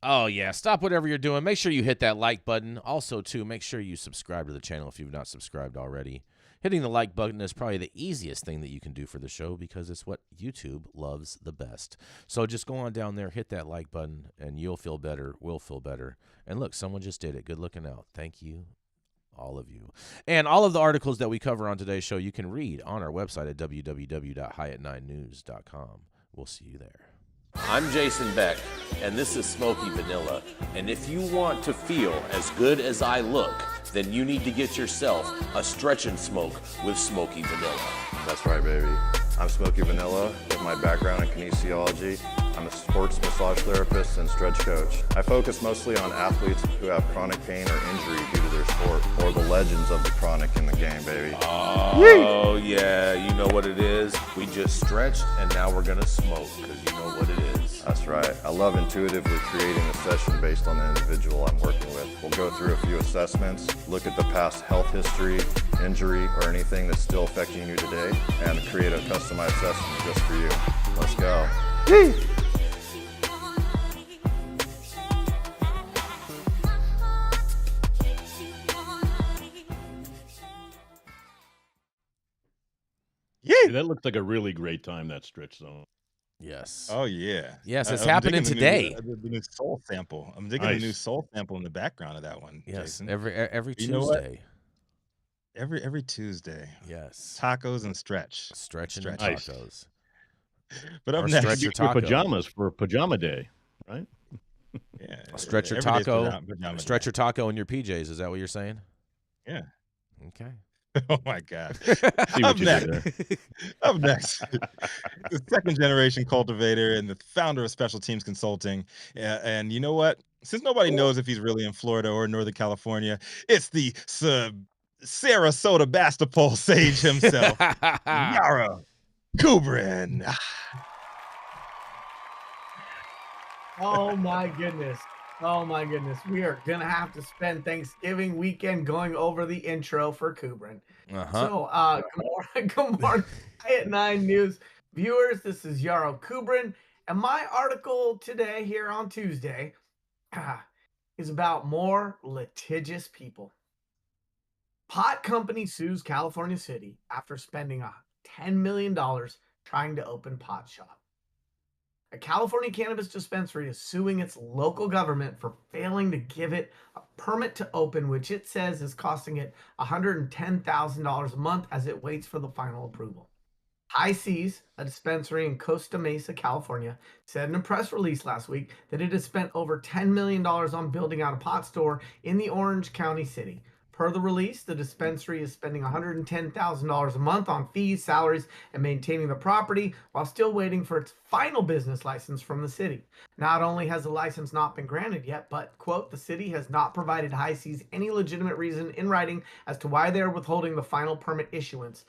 Oh, yeah. Stop whatever you're doing. Make sure you hit that like button. Also, too, make sure you subscribe to the channel if you've not subscribed already. Hitting the like button is probably the easiest thing that you can do for the show because it's what YouTube loves the best. So just go on down there, hit that like button, and you'll feel better. We'll feel better. And look, someone just did it. Good looking out. Thank you, all of you. And all of the articles that we cover on today's show you can read on our website at www.highat9news.com. We'll see you there. I'm Jason Beck, and this is Smoky Vanilla. And if you want to feel as good as I look, then you need to get yourself a stretch and smoke with Smoky Vanilla. That's right, baby. I'm Smoky Vanilla with my background in kinesiology. I'm a sports massage therapist and stretch coach. I focus mostly on athletes who have chronic pain or injury due to their sport, or the legends of the chronic in the game, baby. Oh, yeah, you know what it is. We just stretched, and now we're going to smoke, because you know what it is. That's right. I love intuitively creating a session based on the individual I'm working with. We'll go through a few assessments, look at the past health history, injury, or anything that's still affecting you today, and create a customized session just for you. Let's go. Yeah, that looks like a really great time, that stretch zone. Yes. Oh yeah. Yes, it's happening today. The new soul sample. I'm digging the new soul sample in the background of that one. Yes, Jason. every You know what? Tuesday. Every Tuesday. Yes. Tacos and stretch. Stretching and Nice. tacos. But up Or next, stretch your Your taco. pajamas for pajama day, right? yeah, Stretch your every day's taco. pajama Stretch day. your taco in your PJs. Is that what you're saying? Yeah. Okay. Oh my God. See what you did there. Up next, the second generation cultivator and the founder of Special Teams Consulting. And you know what? Since nobody knows if he's really in Florida or Northern California, it's the Sarasota Bastapole sage himself, Yarrow Kubrin. Oh my goodness. Oh my goodness. We are going to have to spend Thanksgiving weekend going over the intro for Kubrin. So, good morning, at 9 News viewers. This is Yarrow Kubrin, and my article today here on Tuesday is about more litigious people. Pot company sues California City after spending $10 million trying to open pot shop. A California cannabis dispensary is suing its local government for failing to give it a permit to open, which it says is costing it $110,000 a month as it waits for the final approval. High Seas, a dispensary in Costa Mesa, California, said in a press release last week that it has spent over $10 million on building out a pot store in the Orange County city. Per the release, the dispensary is spending $110,000 a month on fees, salaries, and maintaining the property while still waiting for its final business license from the city. Not only has the license not been granted yet, but, quote, the city has not provided High Seas any legitimate reason in writing as to why they are withholding the final permit issuance,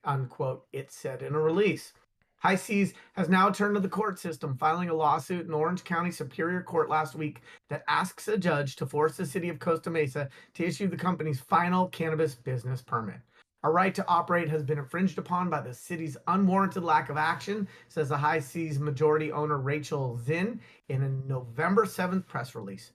unquote, it said in a release. High Seas has now turned to the court system, filing a lawsuit in Orange County Superior Court last week that asks a judge to force the city of Costa Mesa to issue the company's final cannabis business permit. Our right to operate has been infringed upon by the city's unwarranted lack of action, says the High Seas majority owner Rachel Zinn in a November 7th press release.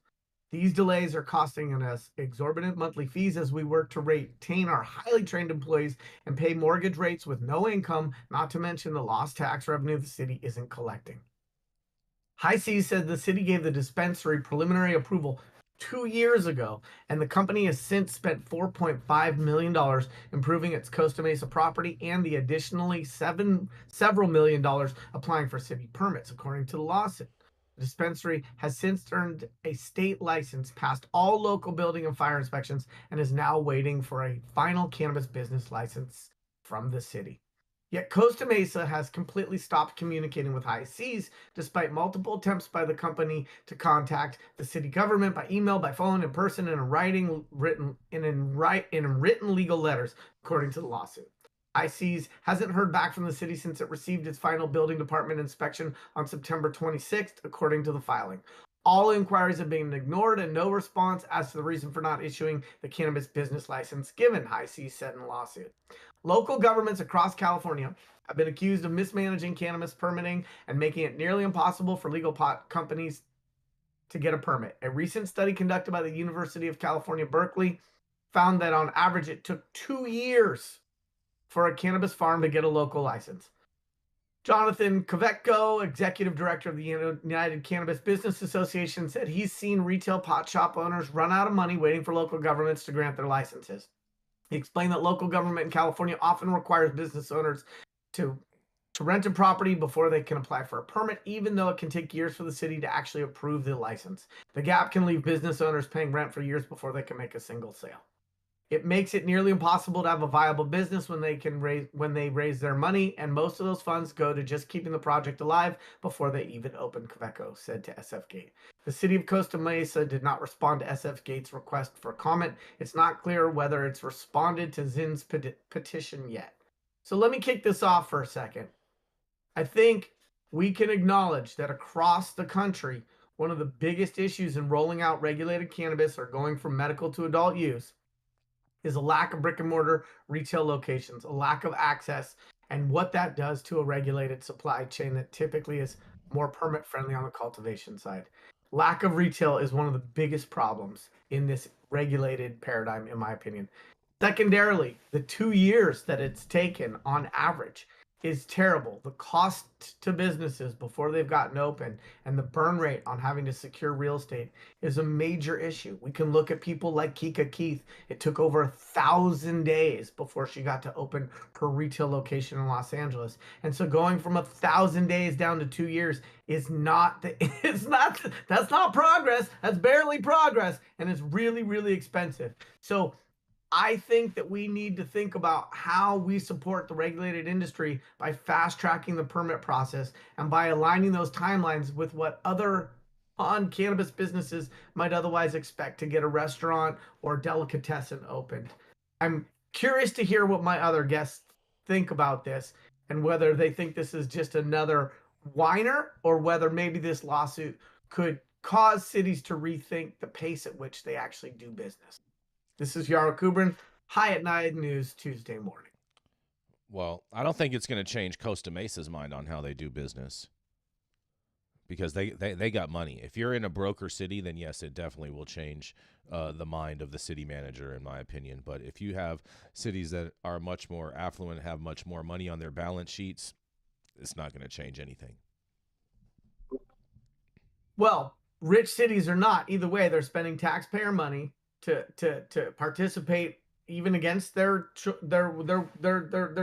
These delays are costing us exorbitant monthly fees as we work to retain our highly trained employees and pay mortgage rates with no income, not to mention the lost tax revenue the city isn't collecting. High Seas said the city gave the dispensary preliminary approval 2 years ago, and the company has since spent $4.5 million improving its Costa Mesa property and the additionally several $1 million applying for city permits, according to the lawsuit. The dispensary has since earned a state license, passed all local building and fire inspections, and is now waiting for a final cannabis business license from the city. Yet Costa Mesa has completely stopped communicating with High Seas, despite multiple attempts by the company to contact the city government by email, by phone, in person, and in written legal letters, according to the lawsuit. High Seas hasn't heard back from the city since it received its final building department inspection on September 26th, according to the filing. All inquiries have been ignored and no response as to the reason for not issuing the cannabis business license given, High Seas said in the lawsuit. Local governments across California have been accused of mismanaging cannabis permitting and making it nearly impossible for legal pot companies to get a permit. A recent study conducted by the University of California, Berkeley, found that on average it took 2 years for a cannabis farm to get a local license. Jonathan Kovetko, executive director of the United Cannabis Business Association, said he's seen retail pot shop owners run out of money waiting for local governments to grant their licenses. He explained that local government in California often requires business owners to rent a property before they can apply for a permit, even though it can take years for the city to actually approve the license. The gap can leave business owners paying rent for years before they can make a single sale. It makes it nearly impossible to have a viable business when they raise their money, and most of those funds go to just keeping the project alive before they even open, Queveco said to SF Gate. The city of Costa Mesa did not respond to SF Gate's request for comment. It's not clear whether it's responded to Zinn's petition yet. So let me kick this off for a second. I think we can acknowledge that across the country, one of the biggest issues in rolling out regulated cannabis or going from medical to adult use is a lack of brick and mortar retail locations, a lack of access, and what that does to a regulated supply chain that typically is more permit friendly on the cultivation side. Lack of retail is one of the biggest problems in this regulated paradigm, in my opinion. Secondarily, the 2 years that it's taken on average is terrible. The cost to businesses before they've gotten open and the burn rate on having to secure real estate is a major issue. We can look at people like Kika Keith. It took over 1,000 days before she got to open her retail location in Los Angeles. And so going from 1,000 days down to 2 years is that's not progress. That's barely progress. And it's really, really expensive. So I think that we need to think about how we support the regulated industry by fast tracking the permit process and by aligning those timelines with what other on-cannabis businesses might otherwise expect to get a restaurant or delicatessen opened. I'm curious to hear what my other guests think about this and whether they think this is just another whiner or whether maybe this lawsuit could cause cities to rethink the pace at which they actually do business. This is Yarrow Kubrin, High at Night News, Tuesday morning. Well, I don't think it's going to change Costa Mesa's mind on how they do business because they got money. If you're in a broker city, then yes, it definitely will change the mind of the city manager, in my opinion. But if you have cities that are much more affluent, have much more money on their balance sheets, it's not going to change anything. Well, rich cities or not, either way, they're spending taxpayer money to participate even against their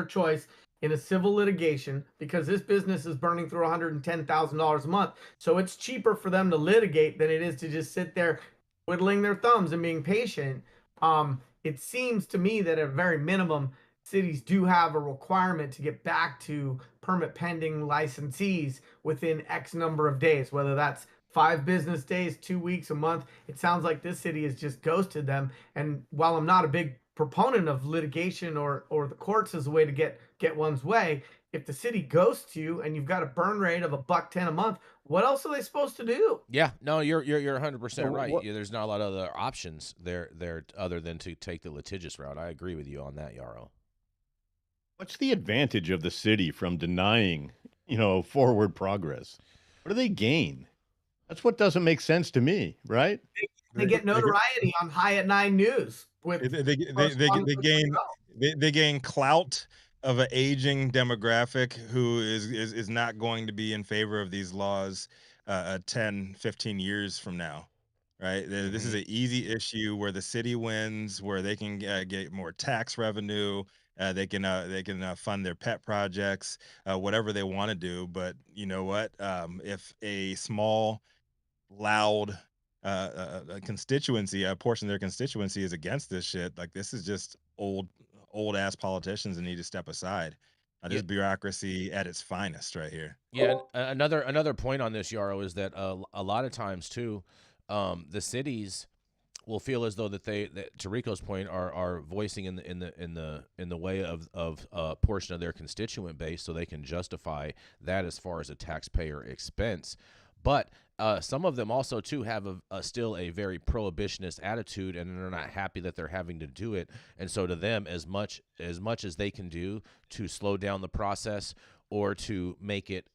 choice in a civil litigation because this business is burning through $110,000 a month. So it's cheaper for them to litigate than it is to just sit there twiddling their thumbs and being patient. It seems to me that at a very minimum, cities do have a requirement to get back to permit pending licensees within X number of days, whether that's 5 business days, 2 weeks, a month. It sounds like this city has just ghosted them. And while I'm not a big proponent of litigation or the courts as a way to get one's way, if the city ghosts you and you've got a burn rate of $110 a month, what else are they supposed to do? Yeah, no, you're 100% right. There's not a lot of other options there other than to take the litigious route. I agree with you on that, Yarrow. What's the advantage of the city from denying, forward progress? What do they gain? That's what doesn't make sense to me, right? They get notoriety on High at 9 News. They gain clout of an aging demographic who is not going to be in favor of these laws 10, 15 years from now, right? This is an easy issue where the city wins, where they can get more tax revenue. They can fund their pet projects, whatever they want to do. But you know what? If a small, loud constituency, a portion of their constituency is against this shit, like this is just old ass politicians that need to step aside. This bureaucracy at its finest right here. Yeah, another point on this, Yarrow, is that a lot of times too, the cities will feel as though that to Rico's point, are voicing in the way of a portion of their constituent base, so they can justify that as far as a taxpayer expense. But some of them also too have still a very prohibitionist attitude, and they're not happy that they're having to do it. And so to them, as much as they can do to slow down the process or to make it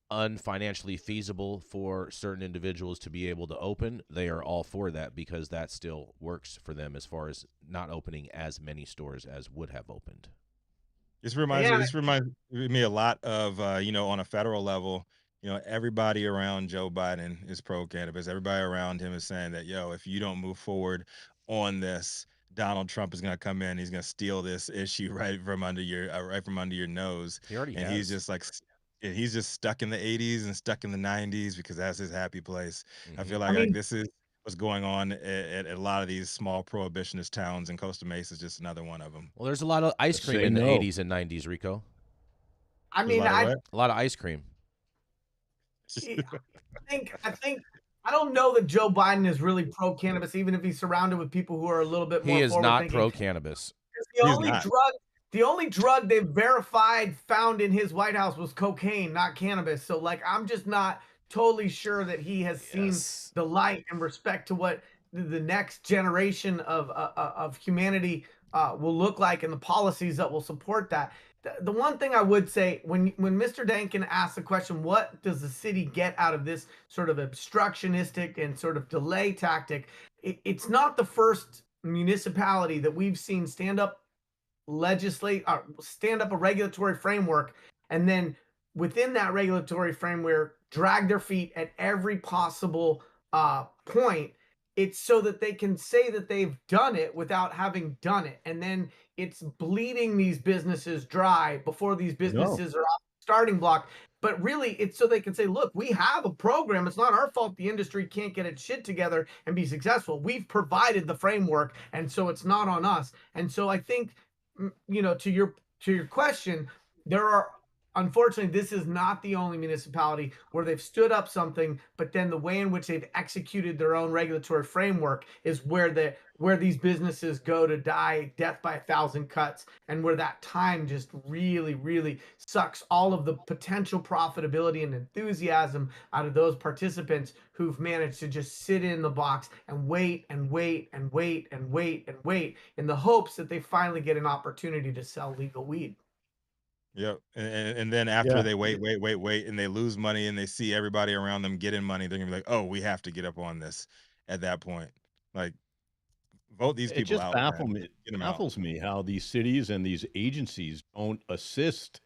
unfinancially feasible for certain individuals to be able to open, they are all for that because that still works for them as far as not opening as many stores as would have opened. This reminds me a lot of on a federal level. Everybody around Joe Biden is pro-cannabis. Everybody around him is saying that, if you don't move forward on this, Donald Trump is going to come in. He's going to steal this issue right from under your nose. He already has. He's just stuck in the 80s and stuck in the 90s because that's his happy place. I feel like this is what's going on at a lot of these small prohibitionist towns, and Costa Mesa is just another one of them. Well, there's a lot of ice cream in the 80s and 90s, Rico. I mean, a lot of ice cream. I think I don't know that Joe Biden is really pro-cannabis, even if he's surrounded with people who are a little bit more. He is not pro-cannabis. The only drug they verified found in his White House was cocaine, not cannabis. So, I'm just not totally sure that he has seen the light in respect to what the next generation of humanity will look like and the policies that will support that. The one thing I would say, when Mr. Denkin asked the question, what does the city get out of this sort of obstructionistic and sort of delay tactic? It's not the first municipality that we've seen stand up a regulatory framework, and then within that regulatory framework, drag their feet at every possible point. It's so that they can say that they've done it without having done it. And then it's bleeding these businesses dry before these businesses are off the starting block. But really, it's so they can say, look, we have a program. It's not our fault the industry can't get its shit together and be successful. We've provided the framework, and so it's not on us. And so I think, to your question, there are, unfortunately, this is not the only municipality where they've stood up something, but then the way in which they've executed their own regulatory framework is where these businesses go to die death by 1,000 cuts, and where that time just really, really sucks all of the potential profitability and enthusiasm out of those participants who've managed to just sit in the box and wait and wait and wait and wait and wait in the hopes that they finally get an opportunity to sell legal weed. Yep. And then after they wait, and they lose money and they see everybody around them getting money, they're gonna be like, oh, we have to get up on this at that point. Like, vote these It people just out, man. Get them out. baffles me how these cities and these agencies don't assist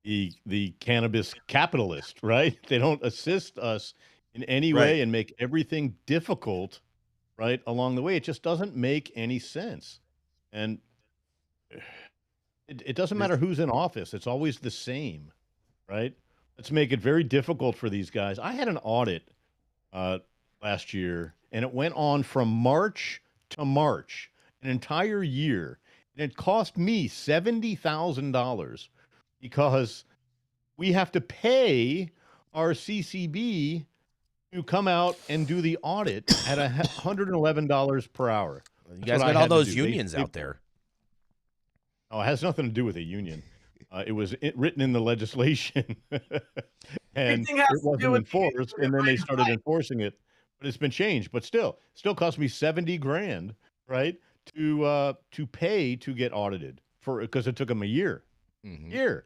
the cannabis capitalist, right? They don't assist us in any Right. way and make everything difficult, right, along the way. It just doesn't make any sense. And it doesn't matter who's in office. It's always the same, right? Let's make it very difficult for these guys. I had an audit last year, and it went on from March to March, an entire year. And it cost me $70,000 because we have to pay our CCB to come out and do the audit at $111 per hour. You guys got all those unions out there. Oh, it has nothing to do with a union. It was written in the legislation, and it wasn't enforced. And then they started enforcing it, but it's been changed. But still cost me $70,000, right, to pay to get audited because it took them a year. Year.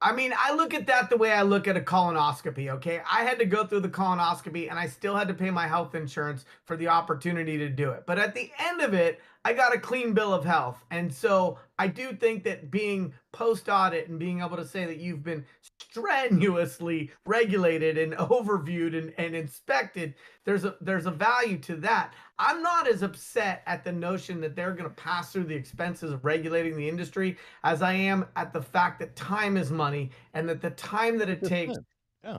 I mean, I look at that the way I look at a colonoscopy, okay? I had to go through the colonoscopy, and I still had to pay my health insurance for the opportunity to do it. But at the end of it, I got a clean bill of health. And so I do think that being post-audit and being able to say that you've been strenuously regulated and overviewed and inspected, there's a value to that. I'm not as upset at the notion that they're going to pass through the expenses of regulating the industry as I am at the fact that time is money, and that the time that it takes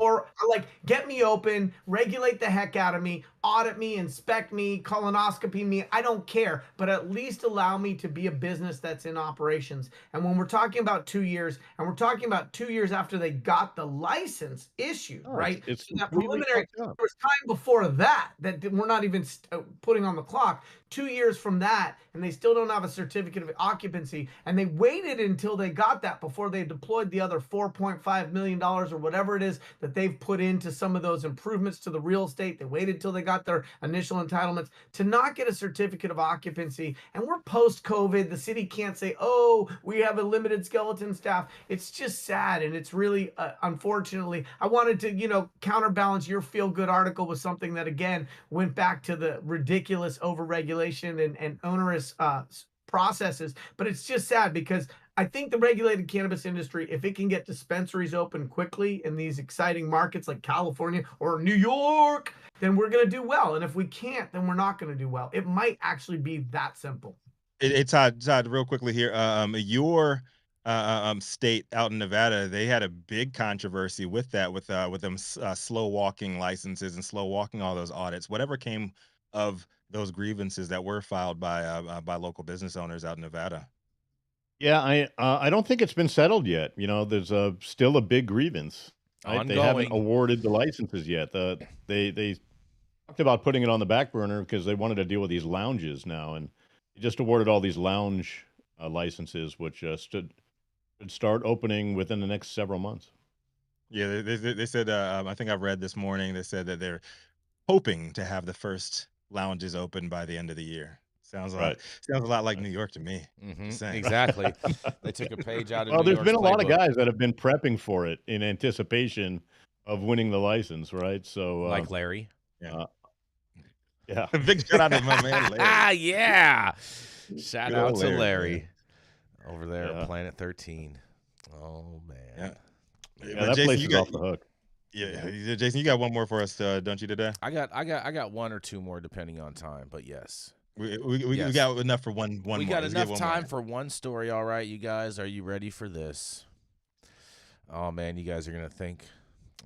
or like get me open, regulate the heck out of me, audit me, inspect me, colonoscopy me. I don't care, but at least allow me to be a business that's in operations. And when we're talking about 2 years, and we're talking about 2 years after they got the license issued, right? It's So that completely preliminary, fucked up. there was time before that we're not even putting on the clock. 2 years from that, and they still don't have a certificate of occupancy. And they waited until they got that before they deployed the other $4.5 million or whatever it is that they've put into some of those improvements to the real estate. They waited till they got their initial entitlements to not get a certificate of occupancy. And we're post-COVID. The city can't say, oh, we have a limited skeleton staff. It's just sad. And it's really, unfortunately, I wanted to, counterbalance your feel-good article with something that, again, went back to the ridiculous overregulation and onerous processes. But it's just sad because I think the regulated cannabis industry, if it can get dispensaries open quickly in these exciting markets like California or New York, then we're going to do well. And if we can't, then we're not going to do well. It might actually be that simple. Todd, real quickly here. Your state out in Nevada, they had a big controversy with that, with them slow walking licenses and slow walking all those audits. Whatever came of those grievances that were filed by local business owners out in Nevada? Yeah, I don't think it's been settled yet. There's still a big grievance. Right? They haven't awarded the licenses yet. They talked about putting it on the back burner because they wanted to deal with these lounges now, and they just awarded all these lounge licenses, which should start opening within the next several months. Yeah, they said. I think I've read this morning. They said that they're hoping to have the first lounges open by the end of the year. Sounds a lot like New York to me. Exactly. They took a page out of Well, New there's York's been a lot of playbook. guys that have been prepping for it in anticipation of winning the license, right? So, Like Larry. Yeah. Big shout out to my man Larry. Yeah. Shout Good out old to Larry, Larry over there at Planet 13. Oh man. Yeah, that Jason, place you is got- off the hook. Yeah, Jason, you got one more for us, don't you, today? I got one or two more depending on time, but yes. We Yes. got enough for one We more. got Let's get enough one time more. for one story. All right, you guys, are you ready for this? Oh, man, you guys are going to think,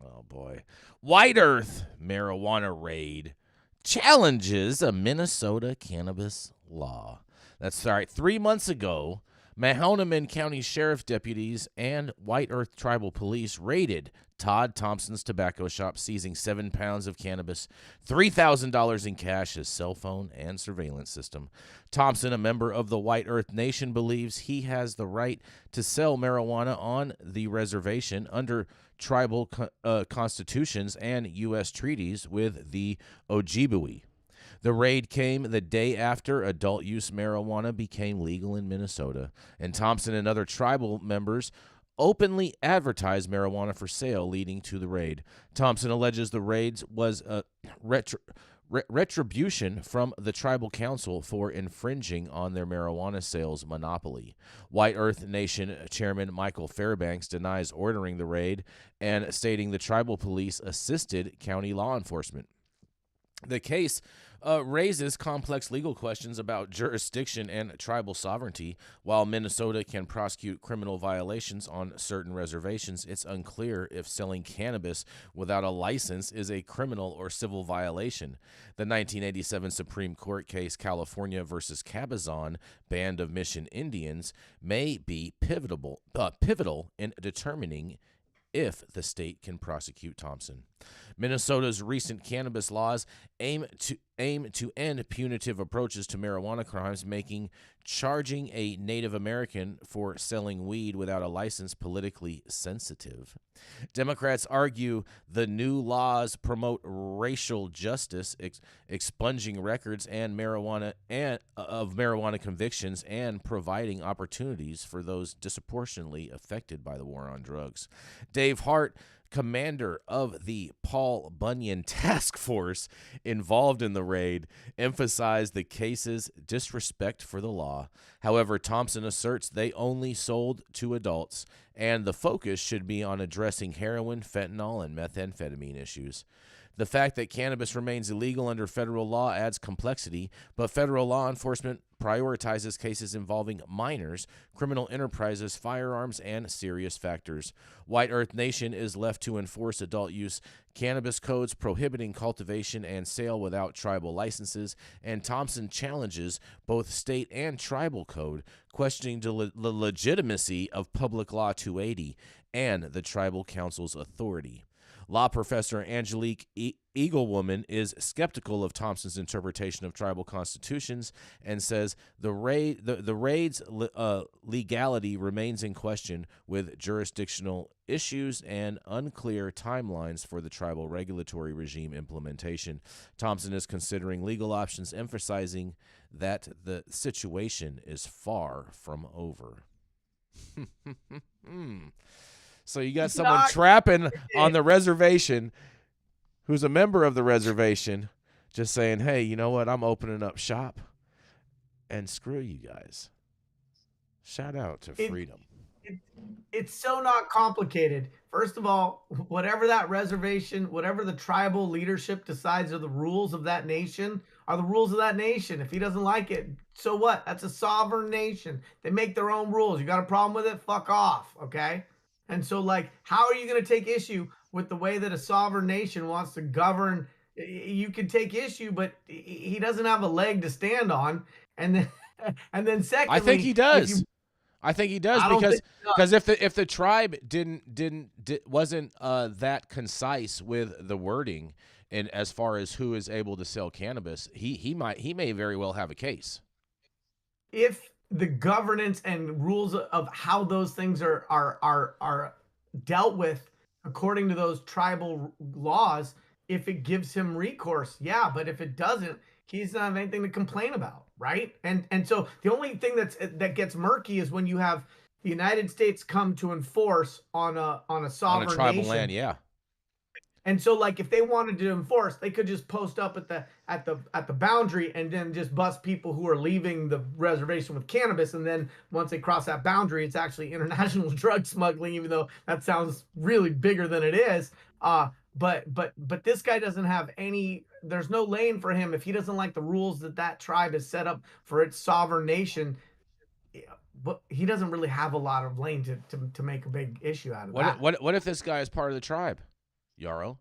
oh, boy. White Earth marijuana raid challenges a Minnesota cannabis law. That's right. 3 months ago, Mahanomen County Sheriff deputies and White Earth Tribal Police raided Todd Thompson's tobacco shop, seizing 7 pounds of cannabis, $3,000 in cash, his cell phone, and surveillance system. Thompson, a member of the White Earth Nation, believes he has the right to sell marijuana on the reservation under tribal constitutions and U.S. treaties with the Ojibwe. The raid came the day after adult use marijuana became legal in Minnesota, and Thompson and other tribal members openly advertised marijuana for sale, leading to the raid. Thompson alleges the raids was a retribution from the tribal council for infringing on their marijuana sales monopoly. White Earth Nation Chairman Michael Fairbanks denies ordering the raid and stating the tribal police assisted county law enforcement. The case raises complex legal questions about jurisdiction and tribal sovereignty. While Minnesota can prosecute criminal violations on certain reservations, it's unclear if selling cannabis without a license is a criminal or civil violation. The 1987 Supreme Court case California versus Cabazon Band of Mission Indians may be pivotal in determining if the state can prosecute Thompson. Minnesota's recent cannabis laws aim to end punitive approaches to marijuana crimes, making charging a Native American for selling weed without a license politically sensitive. Democrats argue the new laws promote racial justice, expunging records and of marijuana convictions and providing opportunities for those disproportionately affected by the war on drugs. Dave Hart, commander of the Paul Bunyan Task Force involved in the raid, emphasized the case's disrespect for the law. However, Thompson asserts they only sold to adults, and the focus should be on addressing heroin, fentanyl, and methamphetamine issues. The fact that cannabis remains illegal under federal law adds complexity, but federal law enforcement prioritizes cases involving minors, criminal enterprises, firearms, and serious factors. White Earth Nation is left to enforce adult use cannabis codes prohibiting cultivation and sale without tribal licenses, and Thompson challenges both state and tribal code, questioning the legitimacy of Public Law 280 and the tribal council's authority. Law professor Angelique Eaglewoman is skeptical of Thompson's interpretation of tribal constitutions and says the raid's legality remains in question, with jurisdictional issues and unclear timelines for the tribal regulatory regime implementation. Thompson is considering legal options, emphasizing that the situation is far from over. So you got someone trapping on the reservation who's a member of the reservation just saying, hey, you know what? I'm opening up shop and screw you guys. Shout out to freedom. It's so not complicated. First of all, whatever that reservation, whatever the tribal leadership decides are the rules of that nation, are the rules of that nation. If he doesn't like it, so what? That's a sovereign nation. They make their own rules. You got a problem with it? Fuck off, okay? And so, like, how are you going to take issue with the way that a sovereign nation wants to govern? You can take issue, but he doesn't have a leg to stand on. And then secondly, I think he does. I think he does because if the tribe wasn't that concise with the wording and as far as who is able to sell cannabis, he may very well have a case. If the governance and rules of how those things are dealt with according to those tribal laws, if it gives him recourse, yeah, but if it doesn't, he doesn't have anything to complain about, right? And so the only thing that gets murky is when you have the United States come to enforce on a sovereign on a tribal nation. land, yeah. And so, like, if they wanted to enforce, they could just post up at the boundary and then just bust people who are leaving the reservation with cannabis. And then once they cross that boundary, it's actually international drug smuggling, even though that sounds really bigger than it is. But this guy doesn't have any. There's no lane for him if he doesn't like the rules that tribe has set up for its sovereign nation. but he doesn't really have a lot of lane to make a big issue out of that. What if this guy is part of the tribe, Yarrow?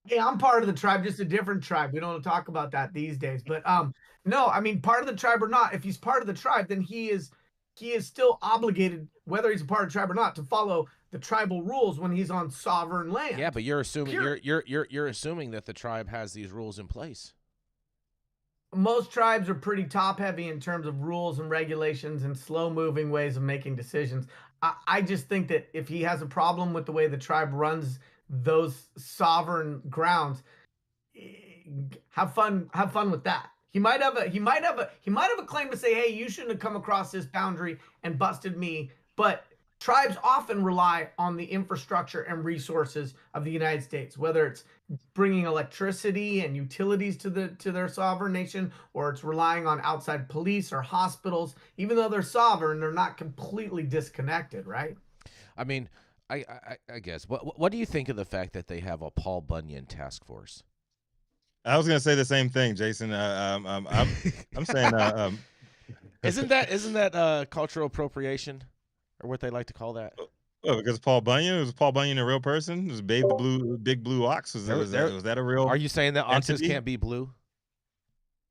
Hey, I'm part of the tribe, just a different tribe. We don't talk about that these days. But no, I mean, part of the tribe or not, if he's part of the tribe, then he is still obligated, whether he's a part of the tribe or not, to follow the tribal rules when he's on sovereign land. Yeah, but you're assuming you're assuming that the tribe has these rules in place. Most tribes are pretty top heavy in terms of rules and regulations and slow moving ways of making decisions. I just think that if he has a problem with the way the tribe runs those sovereign grounds, have fun with that. He might have a claim to say, hey, you shouldn't have come across this boundary and busted me. But tribes often rely on the infrastructure and resources of the United States, whether it's bringing electricity and utilities to their sovereign nation, or it's relying on outside police or hospitals. Even though they're sovereign, they're not completely disconnected, right? I mean, I guess. What do you think of the fact that they have a Paul Bunyan task force? I was gonna say the same thing, Jason. I'm saying, isn't that cultural appropriation, or what they like to call that? Well, because Paul Bunyan, was Paul Bunyan a real person? Was Babe the big blue ox? Was that a real? Are you saying that oxes entity? can't be blue?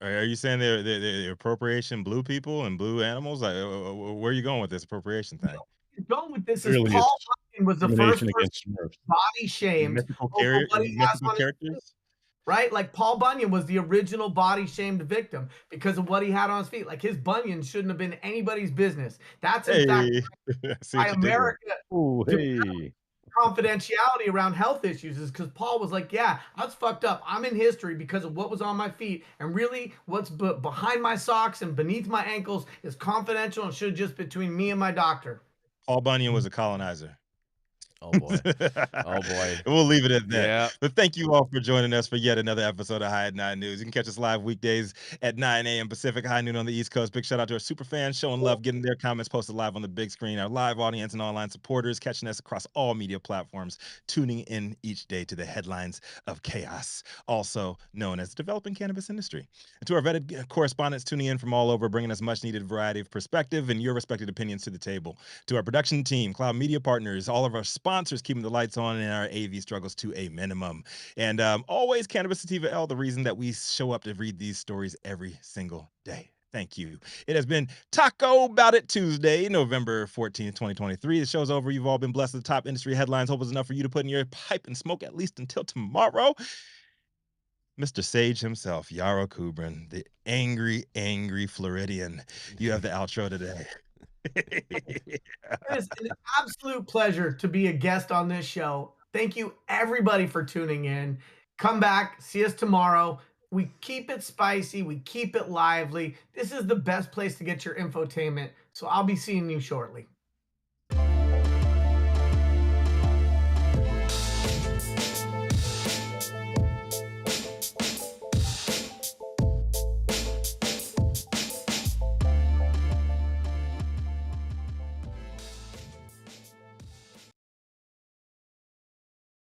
Are you saying they're appropriation blue people and blue animals? Like, where are you going with this appropriation thing? Going with this is Paul Bunyan was the first person body shamed mythical characters, right? Like Paul Bunyan was the original body shamed victim because of what he had on his feet. Like his bunion shouldn't have been anybody's business. That's in fact why America confidentiality around health issues is because Paul was like, yeah, I was fucked up. I'm in history because of what was on my feet, and really what's behind my socks and beneath my ankles is confidential and should just between me and my doctor. Paul Bunyan was a colonizer. Oh boy. Oh boy. We'll leave it at that. Yeah. But thank you all for joining us for yet another episode of High at 9 News. You can catch us live weekdays at 9 a.m. Pacific, high noon on the East Coast. Big shout out to our super fans showing love, getting their comments posted live on the big screen. Our live audience and online supporters catching us across all media platforms, tuning in each day to the headlines of chaos, also known as the developing cannabis industry. And to our vetted correspondents tuning in from all over, bringing us much needed variety of perspective and your respected opinions to the table. To our production team, Cloud Media Partners, all of our sponsors keeping the lights on and our AV struggles to a minimum. And always Cannabis Sativa L, the reason that we show up to read these stories every single day. Thank you. It has been Taco About It Tuesday, November 14th, 2023. The show's over. You've all been blessed with the top industry headlines. Hope it's enough for you to put in your pipe and smoke at least until tomorrow. Mr. Sage himself, Yarrow Kubrin, the angry, angry Floridian. You have the outro today. It is an absolute pleasure to be a guest on this show. Thank you, everybody, for tuning in. Come back. See us tomorrow. We keep it spicy. We keep it lively. This is the best place to get your infotainment. So I'll be seeing you shortly.